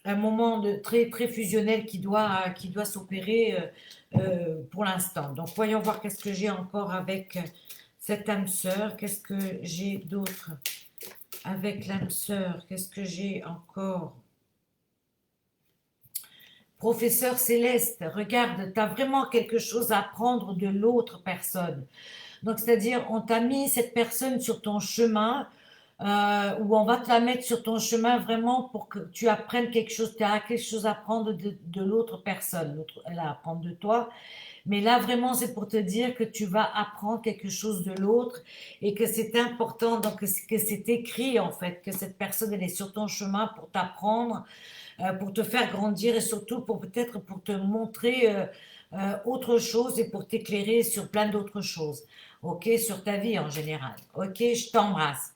un moment très, très fusionnel qui doit s'opérer pour l'instant. Donc, voyons voir qu'est-ce que j'ai encore avec cette âme sœur. Qu'est-ce que j'ai d'autre avec l'âme sœur? Qu'est-ce que j'ai encore? Professeur Céleste, regarde, tu as vraiment quelque chose à apprendre de l'autre personne. Donc, c'est-à-dire, on t'a mis cette personne sur ton chemin, ou on va te la mettre sur ton chemin vraiment pour que tu apprennes quelque chose. Tu as quelque chose à apprendre de l'autre personne. Elle a à apprendre de toi. Mais là, vraiment, c'est pour te dire que tu vas apprendre quelque chose de l'autre et que c'est important, donc que c'est écrit en fait, que cette personne, elle est sur ton chemin pour t'apprendre, pour te faire grandir et surtout pour peut-être pour te montrer autre chose et pour t'éclairer sur plein d'autres choses. Ok, sur ta vie en général. Ok, je t'embrasse.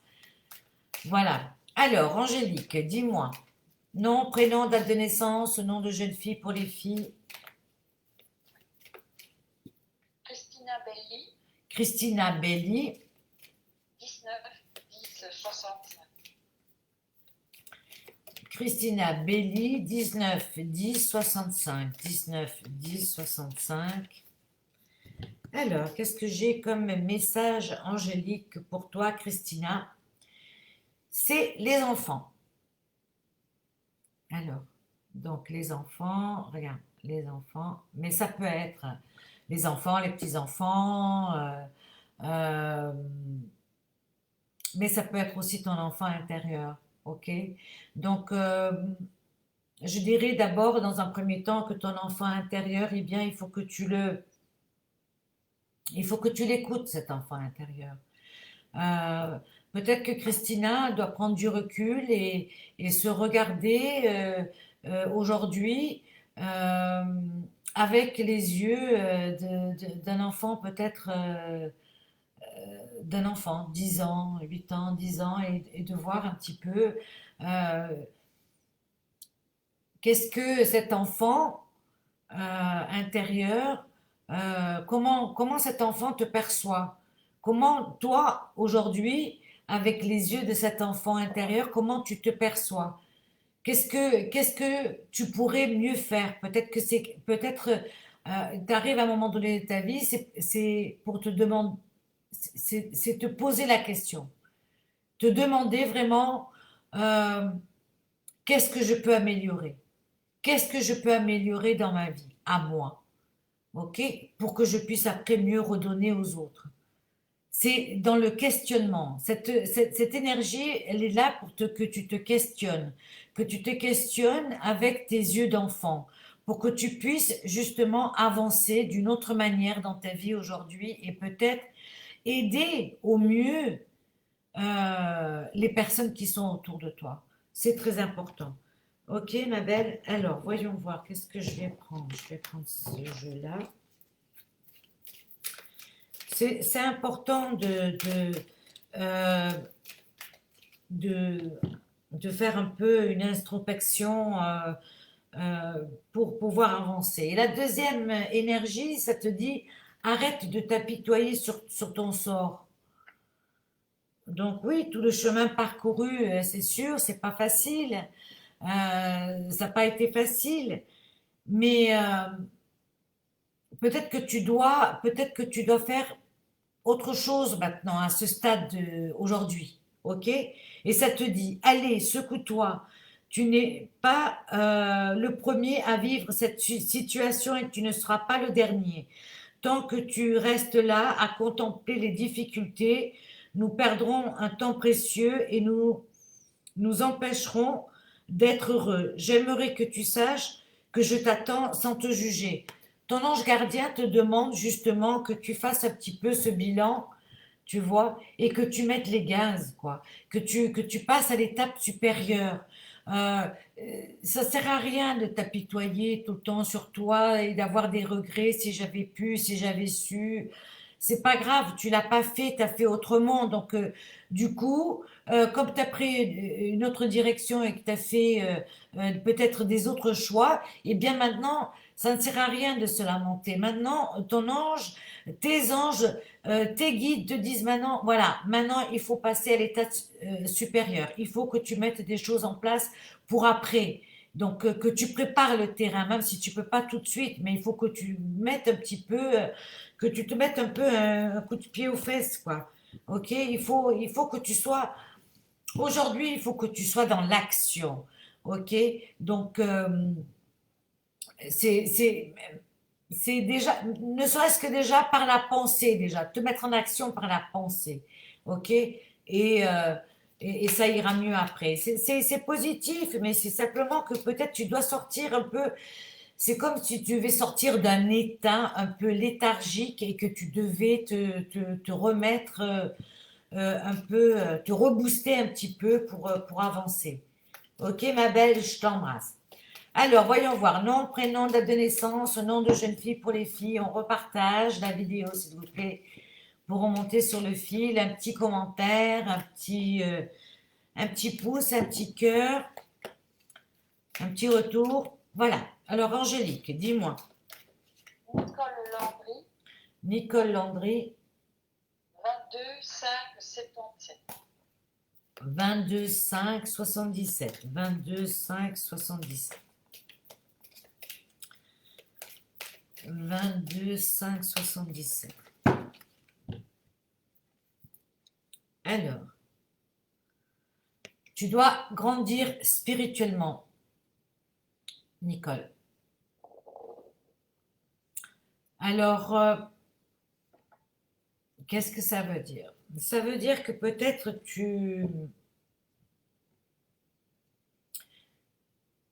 Voilà. Alors, Angélique, dis-moi. Nom, prénom, date de naissance, nom de jeune fille pour les filles. Christina Belli, Christina Belli, 19-10-65. Christina Belli, 19 10 65. 19 10 65. Alors, qu'est-ce que j'ai comme message angélique pour toi, Christina? C'est les enfants. Alors, donc les enfants, regarde, les enfants, mais ça peut être les enfants, les petits-enfants, euh, mais ça peut être aussi ton enfant intérieur, ok? Donc, je dirais d'abord, dans un premier temps, que ton enfant intérieur, eh bien, il faut que tu l'écoutes, cet enfant intérieur. Euh, Peut-être que Christina doit prendre du recul et se regarder aujourd'hui euh, avec les yeux d'un enfant peut-être d'un enfant, 10 ans, 8 ans, 10 ans, et de voir un petit peu euh, qu'est-ce que cet enfant intérieur, comment cet enfant te perçoit. Comment toi, aujourd'hui, avec les yeux de cet enfant intérieur, comment tu te perçois? Qu'est-ce que tu pourrais mieux faire? Peut-être, tu arrives à un moment donné de ta vie, c'est pour te demander, c'est te poser la question, te demander vraiment euh, qu'est-ce que je peux améliorer? Qu'est-ce que je peux améliorer dans ma vie, à moi? Ok? Pour que je puisse après mieux redonner aux autres. C'est dans le questionnement. Cette énergie, elle est là pour que tu te questionnes, que tu te questionnes avec tes yeux d'enfant, pour que tu puisses justement avancer d'une autre manière dans ta vie aujourd'hui et peut-être aider au mieux les personnes qui sont autour de toi. C'est très important. Ok, ma belle. Alors, voyons voir. Qu'est-ce que je vais prendre? Je vais prendre ce jeu-là. C'est important euh, de, de faire un peu une introspection pour pouvoir avancer. Et la deuxième énergie, ça te dit arrête de t'apitoyer sur ton sort. Donc oui, tout le chemin parcouru, c'est sûr, c'est pas facile. Ça n'a pas été facile, mais peut-être que tu dois faire autre chose maintenant à ce stade aujourd'hui, ok? Et ça te dit, allez, secoue-toi. Tu n'es pas le premier à vivre cette situation et tu ne seras pas le dernier. Tant que tu restes là à contempler les difficultés, nous perdrons un temps précieux et nous empêcherons d'être heureux. J'aimerais que tu saches que je t'attends sans te juger. Ton ange gardien te demande justement que tu fasses un petit peu ce bilan, tu vois, et que tu mettes les gaz, quoi, que tu passes à l'étape supérieure. Euh, Ça sert à rien de t'apitoyer tout le temps sur toi et d'avoir des regrets si j'avais pu, si j'avais su. C'est pas grave, tu l'as pas fait, tu as fait autrement. Donc, du coup, comme tu as pris une autre direction et que tu as fait peut-être des autres choix, et bien maintenant, ça ne sert à rien de se lamenter. Maintenant, ton ange, tes anges, tes guides te disent maintenant, voilà, maintenant il faut passer à l'état supérieur. Il faut que tu mettes des choses en place pour après. Donc, que tu prépares le terrain, même si tu peux pas tout de suite, mais il faut que tu mettes un petit peu, que tu te mettes un peu un coup de pied aux fesses, quoi. Ok, il faut que tu sois, aujourd'hui, il faut que tu sois dans l'action. Ok, donc, c'est, c'est, c'est déjà, ne serait-ce que déjà par la pensée, déjà, te mettre en action par la pensée, ok? Et ça ira mieux après. C'est positif, mais c'est simplement que peut-être tu dois sortir un peu, c'est comme si tu devais sortir d'un état un peu léthargique et que tu devais te remettre un peu, te rebooster un petit peu pour avancer. Ok, ma belle, je t'embrasse. Alors, voyons voir. Nom, prénom, date de naissance, nom de jeune fille pour les filles. On repartage la vidéo, s'il vous plaît, pour remonter sur le fil. Un petit commentaire, un petit pouce, un petit cœur, un petit retour. Voilà. Alors, Angélique, dis-moi. Nicole Landry, Nicole Landry, 22 5 77. 22 5 77. 22 5 77. 22 5 77. Alors, tu dois grandir spirituellement, Nicole. Alors, qu'est-ce que ça veut dire? Ça veut dire que peut-être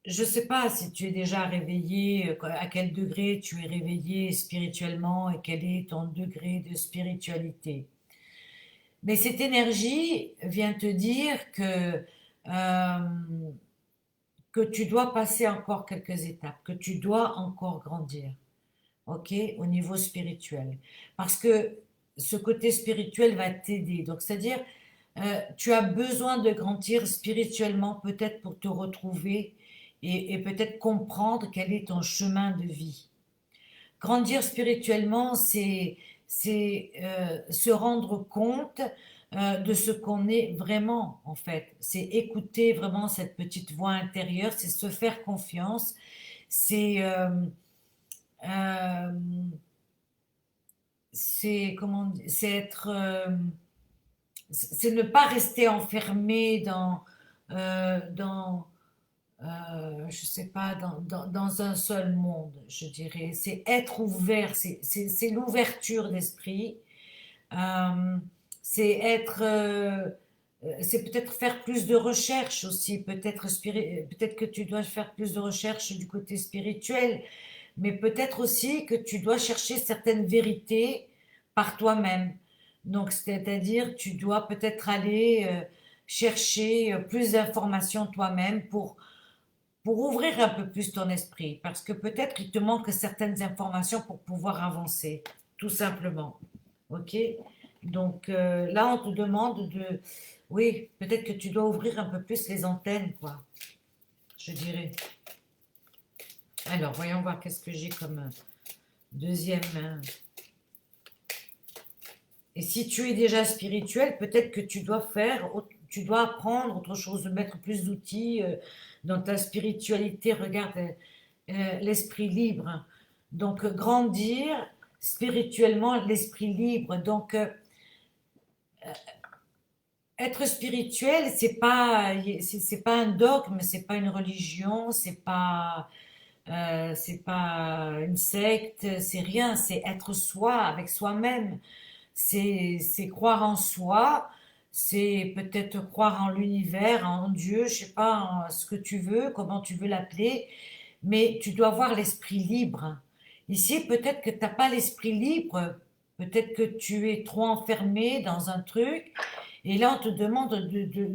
je ne sais pas si tu es déjà réveillé, à quel degré tu es réveillé spirituellement et quel est ton degré de spiritualité. Mais cette énergie vient te dire que tu dois passer encore quelques étapes, que tu dois encore grandir, ok, au niveau spirituel. Parce que ce côté spirituel va t'aider. Donc, c'est-à-dire, tu as besoin de grandir spirituellement, peut-être pour te retrouver et peut-être comprendre quel est ton chemin de vie. Grandir spirituellement, c'est se rendre compte de ce qu'on est vraiment, en fait. C'est écouter vraiment cette petite voix intérieure, c'est se faire confiance, c'est euh, c'est être, c'est ne pas rester enfermé dans je sais pas, dans un seul monde, je dirais. C'est être ouvert, c'est l'ouverture d'esprit. Euh, c'est être c'est peut-être faire plus de recherches aussi, peut-être que tu dois faire plus de recherches du côté spirituel, mais peut-être aussi que tu dois chercher certaines vérités par toi-même. Donc, c'est-à-dire, tu dois peut-être aller chercher plus d'informations toi-même pour ouvrir un peu plus ton esprit, parce que peut-être qu'il te manque certaines informations pour pouvoir avancer, tout simplement. Ok? Donc là, on te demande de... Oui, peut-être que tu dois ouvrir un peu plus les antennes, quoi, je dirais. Alors, voyons voir qu'est-ce que j'ai comme deuxième. Et si tu es déjà spirituel, peut-être que tu dois apprendre autre chose, de mettre plus d'outils dans ta spiritualité. Regarde, l'esprit libre. Donc, grandir spirituellement, l'esprit libre. Donc, être spirituel, c'est pas un dogme, c'est pas une religion, c'est pas une secte, c'est rien, c'est être soi avec soi-même. C'est croire en soi, c'est peut-être croire en l'univers, en Dieu, je sais pas, en ce que tu veux, comment tu veux l'appeler, mais tu dois avoir l'esprit libre. Ici, peut-être que tu n'as pas l'esprit libre, peut-être que tu es trop enfermé dans un truc, et là, on te demande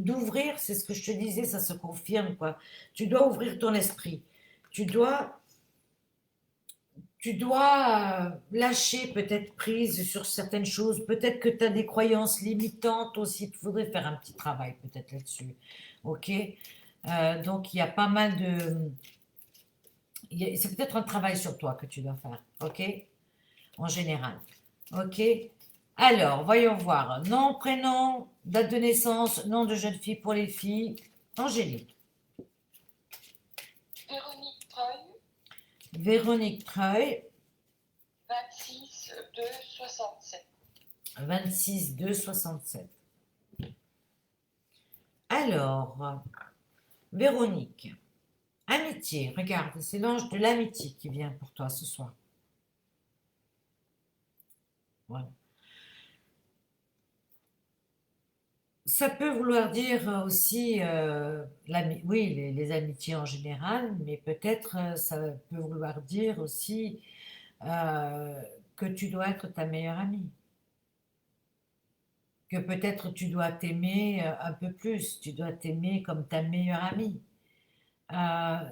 d'ouvrir, c'est ce que je te disais, ça se confirme, quoi. Tu dois ouvrir ton esprit. Tu dois, tu dois lâcher peut-être prise sur certaines choses. Peut-être que tu as des croyances limitantes aussi. Il faudrait faire un petit travail peut-être là-dessus. Ok? Donc, il y a pas mal de, c'est peut-être un travail sur toi que tu dois faire, ok? En général, ok? Alors, voyons voir. Nom, prénom, date de naissance, nom de jeune fille pour les filles. Angélique. Véronique Treuil, Véronique Treuil, 26/2/67. 26/2/67. Alors, Véronique, amitié, regarde, c'est l'ange de l'amitié qui vient pour toi ce soir. Voilà. Ça peut vouloir dire aussi, oui, les amitiés en général, mais peut-être ça peut vouloir dire aussi euh, que tu dois être ta meilleure amie, que peut-être tu dois t'aimer un peu plus, tu dois t'aimer comme ta meilleure amie. Euh,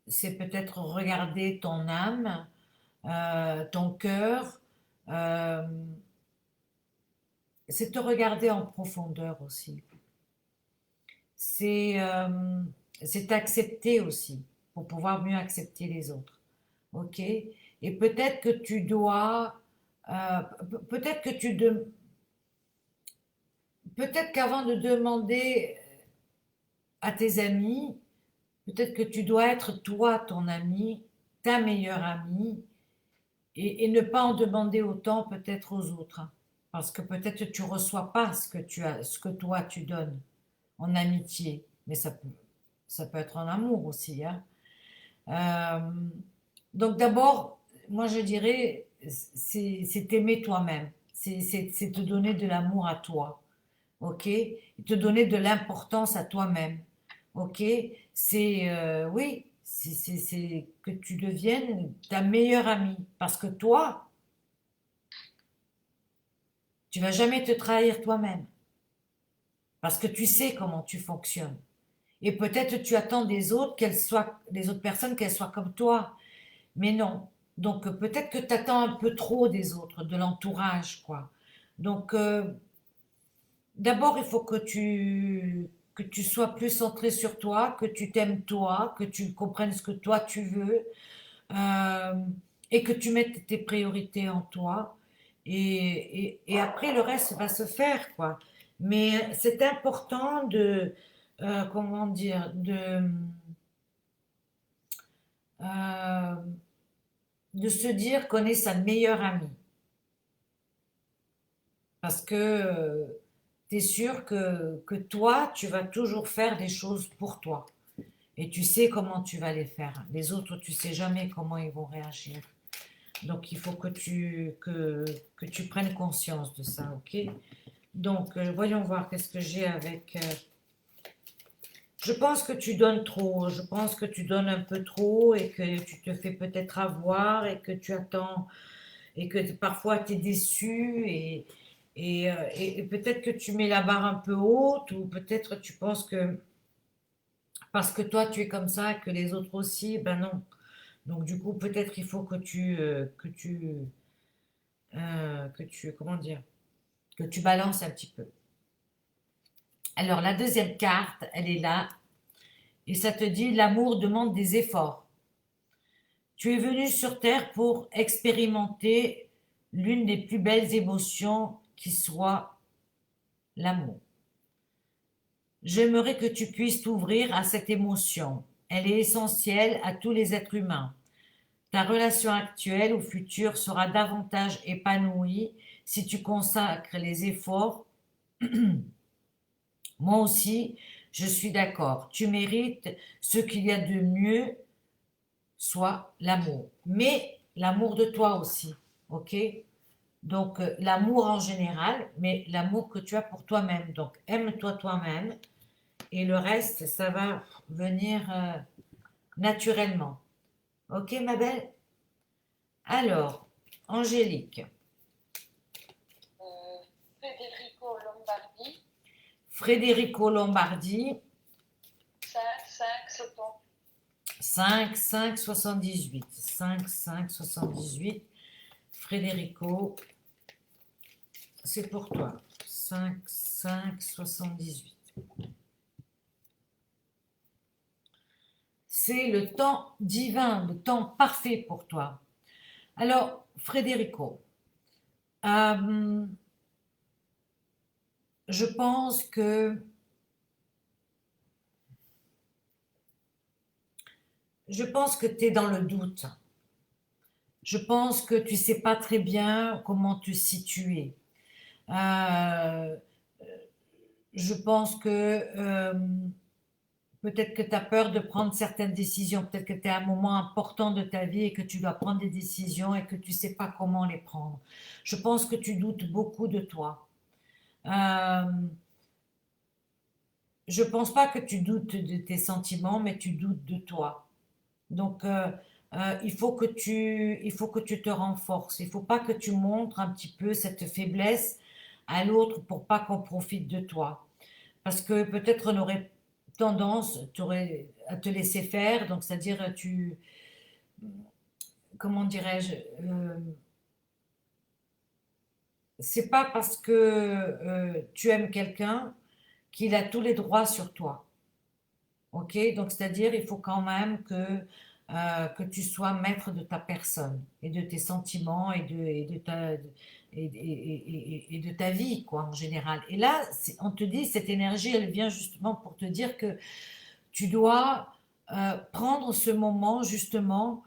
c'est peut-être regarder ton âme, ton cœur, euh, c'est te regarder en profondeur aussi. C'est c'est t'accepter aussi, pour pouvoir mieux accepter les autres. Ok? Et peut-être que tu dois, peut-être que peut-être qu'avant de demander à tes amis, peut-être que tu dois être toi ton ami, ta meilleure amie, et ne pas en demander autant peut-être aux autres, hein. Parce que peut-être que tu reçois pas ce que toi tu donnes en amitié, mais ça peut être en amour aussi, hein. Euh, donc d'abord, moi je dirais, c'est t'aimer toi-même, c'est te donner de l'amour à toi, ok? Et te donner de l'importance à toi-même, ok? C'est, oui, c'est que tu deviennes ta meilleure amie, parce que toi, tu vas jamais te trahir toi-même, parce que tu sais comment tu fonctionnes. Et peut-être tu attends des autres personnes qu'elles soient comme toi. Mais non. Donc peut-être que tu attends un peu trop des autres, de l'entourage, quoi. Donc d'abord, il faut que tu sois plus centré sur toi, que tu t'aimes toi, que tu comprennes ce que toi tu veux, euh, et que tu mettes tes priorités en toi. Et après, le reste va se faire, quoi. Mais c'est important comment dire, euh, de se dire qu'on est sa meilleure amie. Parce que tu es sûr que toi, tu vas toujours faire des choses pour toi. Et tu sais comment tu vas les faire. Les autres, tu sais jamais comment ils vont réagir. Donc il faut que tu prennes conscience de ça, ok? Donc, voyons voir qu'est-ce que j'ai avec... je pense que tu donnes trop, je pense que tu donnes un peu trop et que tu te fais peut-être avoir et que tu attends et que parfois tu es déçu et peut-être que tu mets la barre un peu haute ou peut-être tu penses que parce que toi tu es comme ça que les autres aussi, ben non. Donc du coup peut-être il faut comment dire, que tu balances un petit peu. Alors la deuxième carte, elle est là et ça te dit l'amour demande des efforts. Tu es venu sur Terre pour expérimenter l'une des plus belles émotions qui soit l'amour. J'aimerais que tu puisses t'ouvrir à cette émotion. Elle est essentielle à tous les êtres humains. Ta relation actuelle ou future sera davantage épanouie si tu consacres les efforts. Moi aussi, je suis d'accord. Tu mérites ce qu'il y a de mieux, soit l'amour. Mais l'amour de toi aussi, ok? Donc, l'amour en général, mais l'amour que tu as pour toi-même. Donc, aime-toi toi-même et le reste, ça va venir naturellement. Ok, ma belle? Alors, Angélique, Federico Lombardi, Frédérico Lombardi, 5, 5, 7 ans. 5, 5, 78. 5, 5, 78. Frédérico, c'est pour toi. 5, 5, 78. C'est le temps divin, le temps parfait pour toi. Alors, Frédérico, euh, je pense que tu es dans le doute. Je pense que tu sais pas très bien comment te situer. Euh, je pense que peut-être que tu as peur de prendre certaines décisions. Peut-être que tu es à un moment important de ta vie et que tu dois prendre des décisions et que tu sais pas comment les prendre. Je pense que tu doutes beaucoup de toi. Euh, je pense pas que tu doutes de tes sentiments, mais tu doutes de toi. Donc, il faut que tu te renforces. Il faut pas que tu montres un petit peu cette faiblesse à l'autre pour pas qu'on profite de toi. Parce que peut-être on aurait tendance à te laisser faire. Donc, c'est-à-dire, comment dirais-je, c'est pas parce que tu aimes quelqu'un qu'il a tous les droits sur toi. Ok, donc c'est-à-dire il faut quand même que tu sois maître de ta personne et de tes sentiments et de ta vie, quoi, en général. Et là, on te dit, cette énergie, elle vient justement pour te dire que tu dois prendre ce moment justement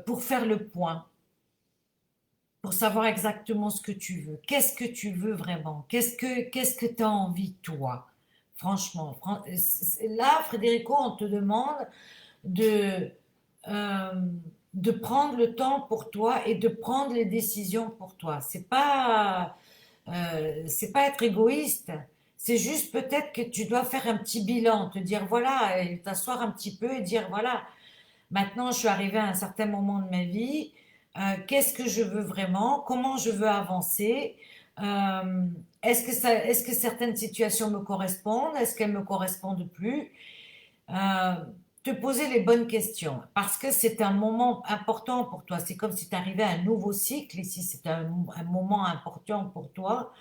pour faire le point, pour savoir exactement ce que tu veux. Qu'est-ce que tu veux vraiment? Qu'est-ce que tu as envie, toi? Franchement, là, Frédérico, on te demande de, euh, de prendre le temps pour toi et de prendre les décisions pour toi. C'est pas être égoïste. C'est juste peut-être que tu dois faire un petit bilan, te dire voilà, et t'asseoir un petit peu et dire voilà, maintenant je suis arrivée à un certain moment de ma vie, qu'est-ce que je veux vraiment, comment je veux avancer, est-ce que certaines situations me correspondent, est-ce qu'elles me correspondent plus, euh, te poser les bonnes questions parce que c'est un moment important pour toi. C'est comme si tu arrivais à un nouveau cycle. Ici, c'est un moment important pour toi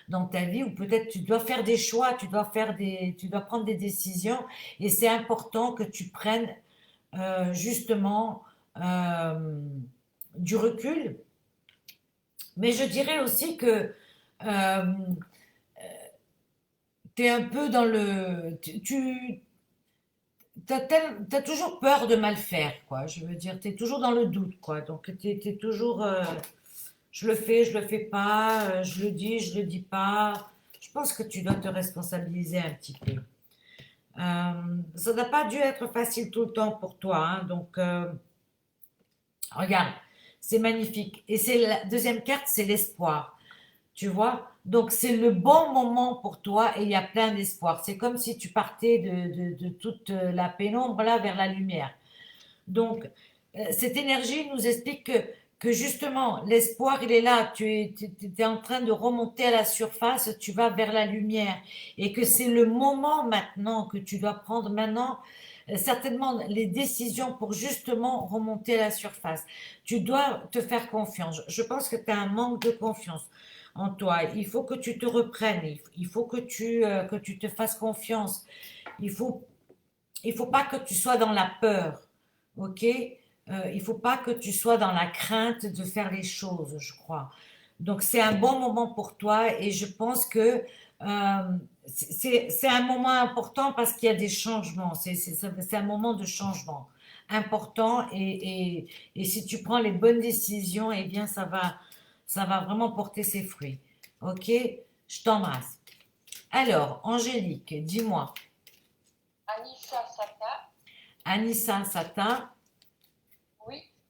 dans ta vie où peut-être tu dois faire des choix, tu dois prendre des décisions et c'est important que tu prennes justement euh, du recul. Mais je dirais aussi que euh, tu es un peu dans le... t'as toujours peur de mal faire, quoi. Je veux dire, tu es toujours dans le doute, quoi. Donc, tu es toujours, je le fais pas, je le dis pas. Je pense que tu dois te responsabiliser un petit peu. Ça n'a pas dû être facile tout le temps pour toi, hein. Donc, regarde, c'est magnifique. Et c'est la deuxième carte, c'est l'espoir. Tu vois? Donc, c'est le bon moment pour toi et il y a plein d'espoir. C'est comme si tu partais de toute la pénombre là vers la lumière. Donc, cette énergie nous explique que justement, l'espoir, il est là. Tu es en train de remonter à la surface, tu vas vers la lumière. Et que c'est le moment maintenant que tu dois prendre maintenant, certainement, les décisions pour justement remonter à la surface. Tu dois te faire confiance. Je pense que tu as un manque de confiance en toi. Il faut que tu te reprennes. Il faut que tu te fasses confiance. Il faut il faut pas que tu sois dans la peur, ok? Il faut pas que tu sois dans la crainte de faire les choses, je crois. Donc c'est un bon moment pour toi et je pense que c'est un moment important parce qu'il y a des changements. C'est un moment de changement important et si tu prends les bonnes décisions, eh bien ça va vraiment porter ses fruits. Ok? Je t'embrasse. Alors, Angélique, dis-moi. Anissa Sata, Anissa Sata,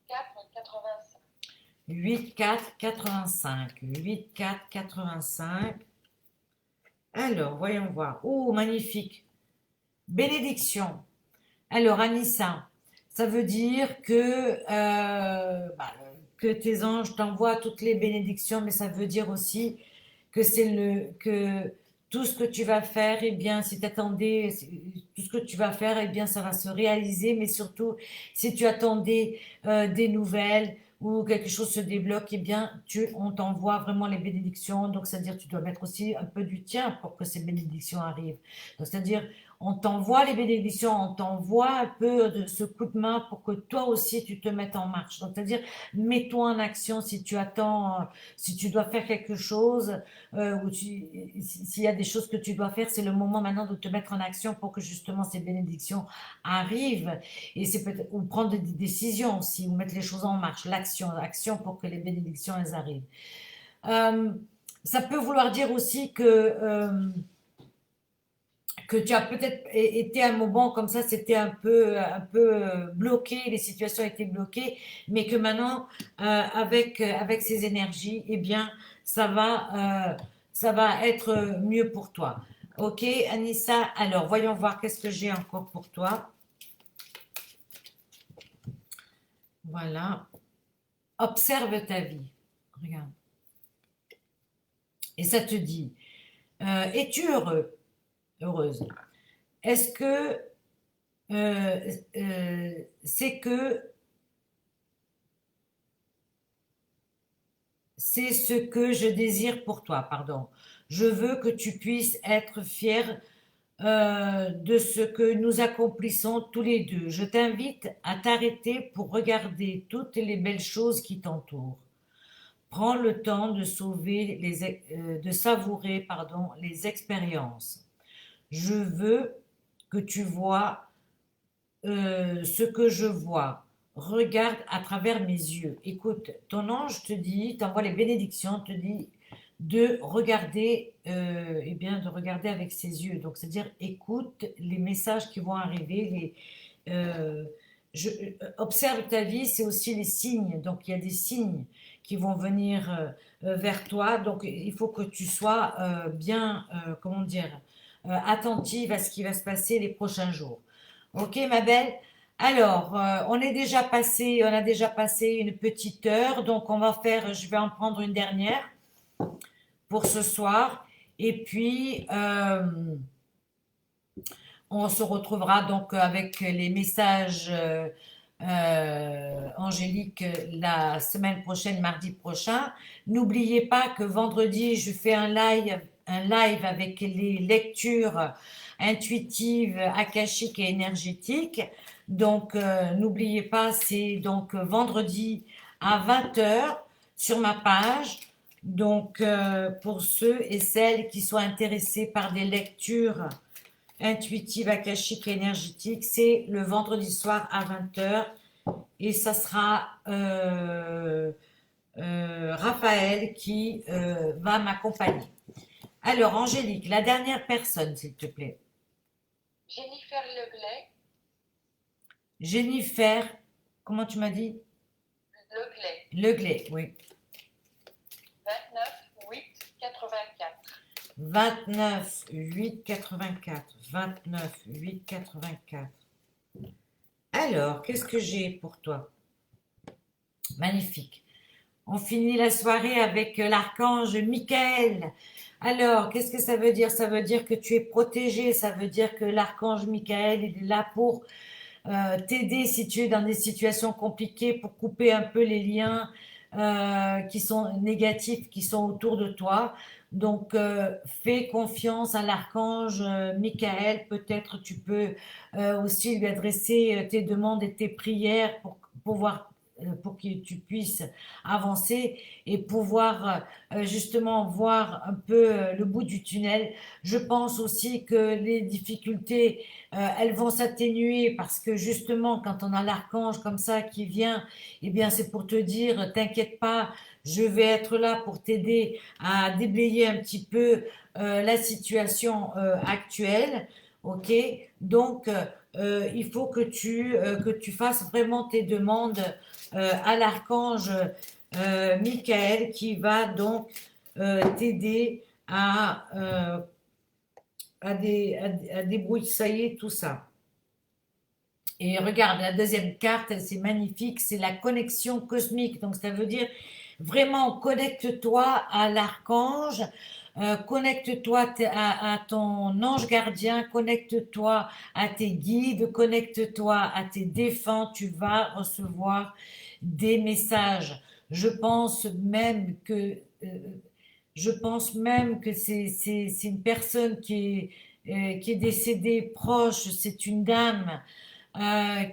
84 85. 84 85. 84 85. Alors, voyons voir. Oh, magnifique. Bénédiction. Alors, Anissa, ça veut dire que tes anges t'envoient toutes les bénédictions, mais ça veut dire aussi que tout ce que tu vas faire, eh bien, si tu attendais, tout ce que tu vas faire, eh bien, ça va se réaliser, mais surtout, si tu attendais des nouvelles ou quelque chose se débloque, eh bien, on t'envoie vraiment les bénédictions. Donc, c'est-à-dire, tu dois mettre aussi un peu du tien pour que ces bénédictions arrivent. Donc, c'est-à-dire, on t'envoie les bénédictions, on t'envoie un peu de ce coup de main pour que toi aussi tu te mettes en marche. Donc, c'est-à-dire, mets-toi en action si tu attends, si tu dois faire quelque chose, s'il y a des choses que tu dois faire, c'est le moment maintenant de te mettre en action pour que justement ces bénédictions arrivent. Et c'est peut-être, ou prendre des décisions aussi, ou mettre les choses en marche, l'action pour que les bénédictions elles arrivent. Euh, Ça peut vouloir dire aussi que tu as peut-être été un moment comme ça, c'était un peu bloqué, les situations étaient bloquées, mais que maintenant, avec ces énergies, eh bien, ça va être mieux pour toi. Ok, Anissa, alors voyons voir qu'est-ce que j'ai encore pour toi. Voilà, observe ta vie. Regarde. Et ça te dit, es-tu heureux, heureuse? Est-ce que c'est que c'est ce que je désire pour toi, pardon. Je veux que tu puisses être fier de ce que nous accomplissons tous les deux. Je t'invite à t'arrêter pour regarder toutes les belles choses qui t'entourent. Prends le temps de de savourer, pardon, les expériences. Je veux que tu vois ce que je vois. Regarde à travers mes yeux. Écoute, ton ange te dit, t'envoie les bénédictions, te dit de regarder, eh bien, de regarder avec ses yeux. Donc, c'est-à-dire, écoute les messages qui vont arriver. Observe ta vie, c'est aussi les signes. Donc, il y a des signes qui vont venir vers toi. Donc, il faut que tu sois bien, comment dire, attentive à ce qui va se passer les prochains jours. Ok, ma belle. Alors, on a déjà passé une petite heure, donc je vais en prendre une dernière pour ce soir. Et puis, on se retrouvera donc avec les messages angéliques la semaine prochaine, mardi prochain. N'oubliez pas que vendredi, je fais un live avec les lectures intuitives, akashiques et énergétiques. Donc, n'oubliez pas, c'est donc vendredi à 20 heures sur ma page. Donc, pour ceux et celles qui sont intéressés par des lectures intuitives, akashiques et énergétiques, c'est le vendredi soir à 20 heures et ça sera Raphaël qui va m'accompagner. Alors, Angélique, la dernière personne, s'il te plaît. Jennifer Legley, Jennifer, comment tu m'as dit? Legley, Legley, oui. 29 8 29 8 84. 29 8 84. Alors, qu'est-ce que j'ai pour toi? Magnifique. On finit la soirée avec l'archange Michael. Alors, qu'est-ce que ça veut dire? Ça veut dire que tu es protégé. Ça veut dire que l'archange Michael, il est là pour t'aider si tu es dans des situations compliquées, pour couper un peu les liens qui sont négatifs, qui sont autour de toi. Donc, fais confiance à l'archange Michael. Peut-être tu peux aussi lui adresser tes demandes et tes prières pour pouvoir pour que tu puisses avancer et pouvoir justement voir un peu le bout du tunnel. Je pense aussi que les difficultés, elles vont s'atténuer parce que justement, quand on a l'archange comme ça qui vient, eh bien, c'est pour te dire, t'inquiète pas, je vais être là pour t'aider à déblayer un petit peu la situation actuelle. Ok, donc il faut que tu fasses vraiment tes demandes à l'archange Michael qui va donc t'aider à débroussailler tout ça. Et regarde, la deuxième carte, c'est magnifique, c'est la connexion cosmique. Donc ça veut dire vraiment connecte-toi à l'archange, connecte-toi à ton ange gardien, connecte-toi à tes guides, connecte-toi à tes défunts. Tu vas recevoir des messages. Je pense même que c'est une personne qui est décédée proche. C'est une dame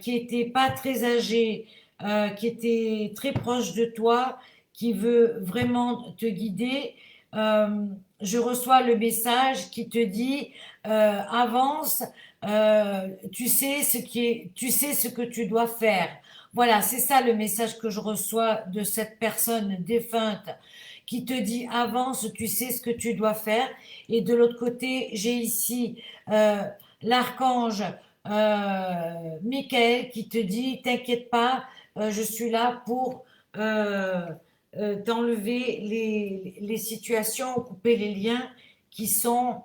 qui était pas très âgée, qui était très proche de toi, qui veut vraiment te guider. Je reçois le message qui te dit avance, tu sais ce que tu dois faire. Voilà, c'est ça le message que je reçois de cette personne défunte qui te dit avance, tu sais ce que tu dois faire. Et de l'autre côté, j'ai ici l'archange Michael qui te dit t'inquiète pas, je suis là pour t'enlever les situations, couper les liens qui sont,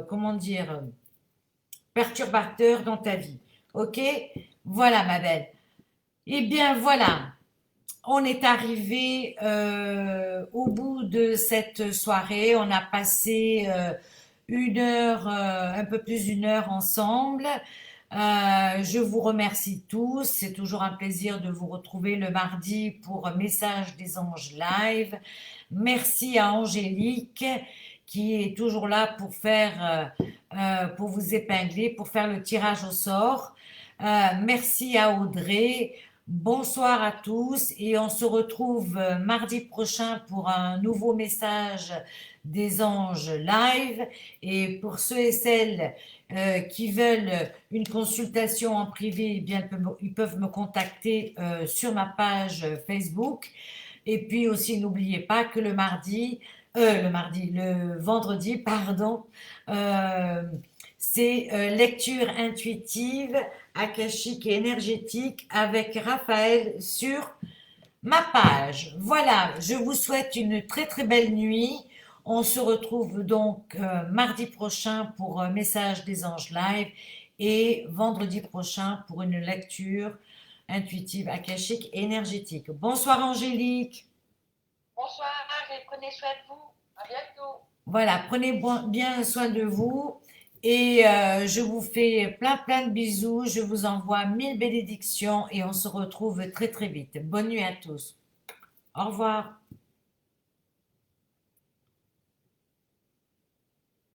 comment dire, perturbateurs dans ta vie. Ok? Voilà, ma belle. Eh bien, voilà. On est arrivé au bout de cette soirée. On a passé une heure, un peu plus d'une heure ensemble. Je vous remercie tous. C'est toujours un plaisir de vous retrouver le mardi pour Message des Anges Live. Merci à Angélique qui est toujours là pour pour vous épingler, pour faire le tirage au sort. Merci à Audrey. Bonsoir à tous et on se retrouve mardi prochain pour un nouveau message des anges live. Et pour ceux et celles qui veulent une consultation en privé, eh bien, ils peuvent me contacter sur ma page Facebook. Et puis aussi, n'oubliez pas que le vendredi, pardon, euh, c'est lecture intuitive, akashique et énergétique avec Raphaël sur ma page. Voilà, je vous souhaite une très très belle nuit. On se retrouve donc mardi prochain pour Message des Anges Live et vendredi prochain pour une lecture intuitive, akashique et énergétique. Bonsoir Angélique. Bonsoir et prenez soin de vous. À bientôt. Voilà, prenez bien soin de vous et je vous fais plein plein de bisous. Je vous envoie 1000 bénédictions et on se retrouve très très vite. Bonne nuit à tous. Au revoir.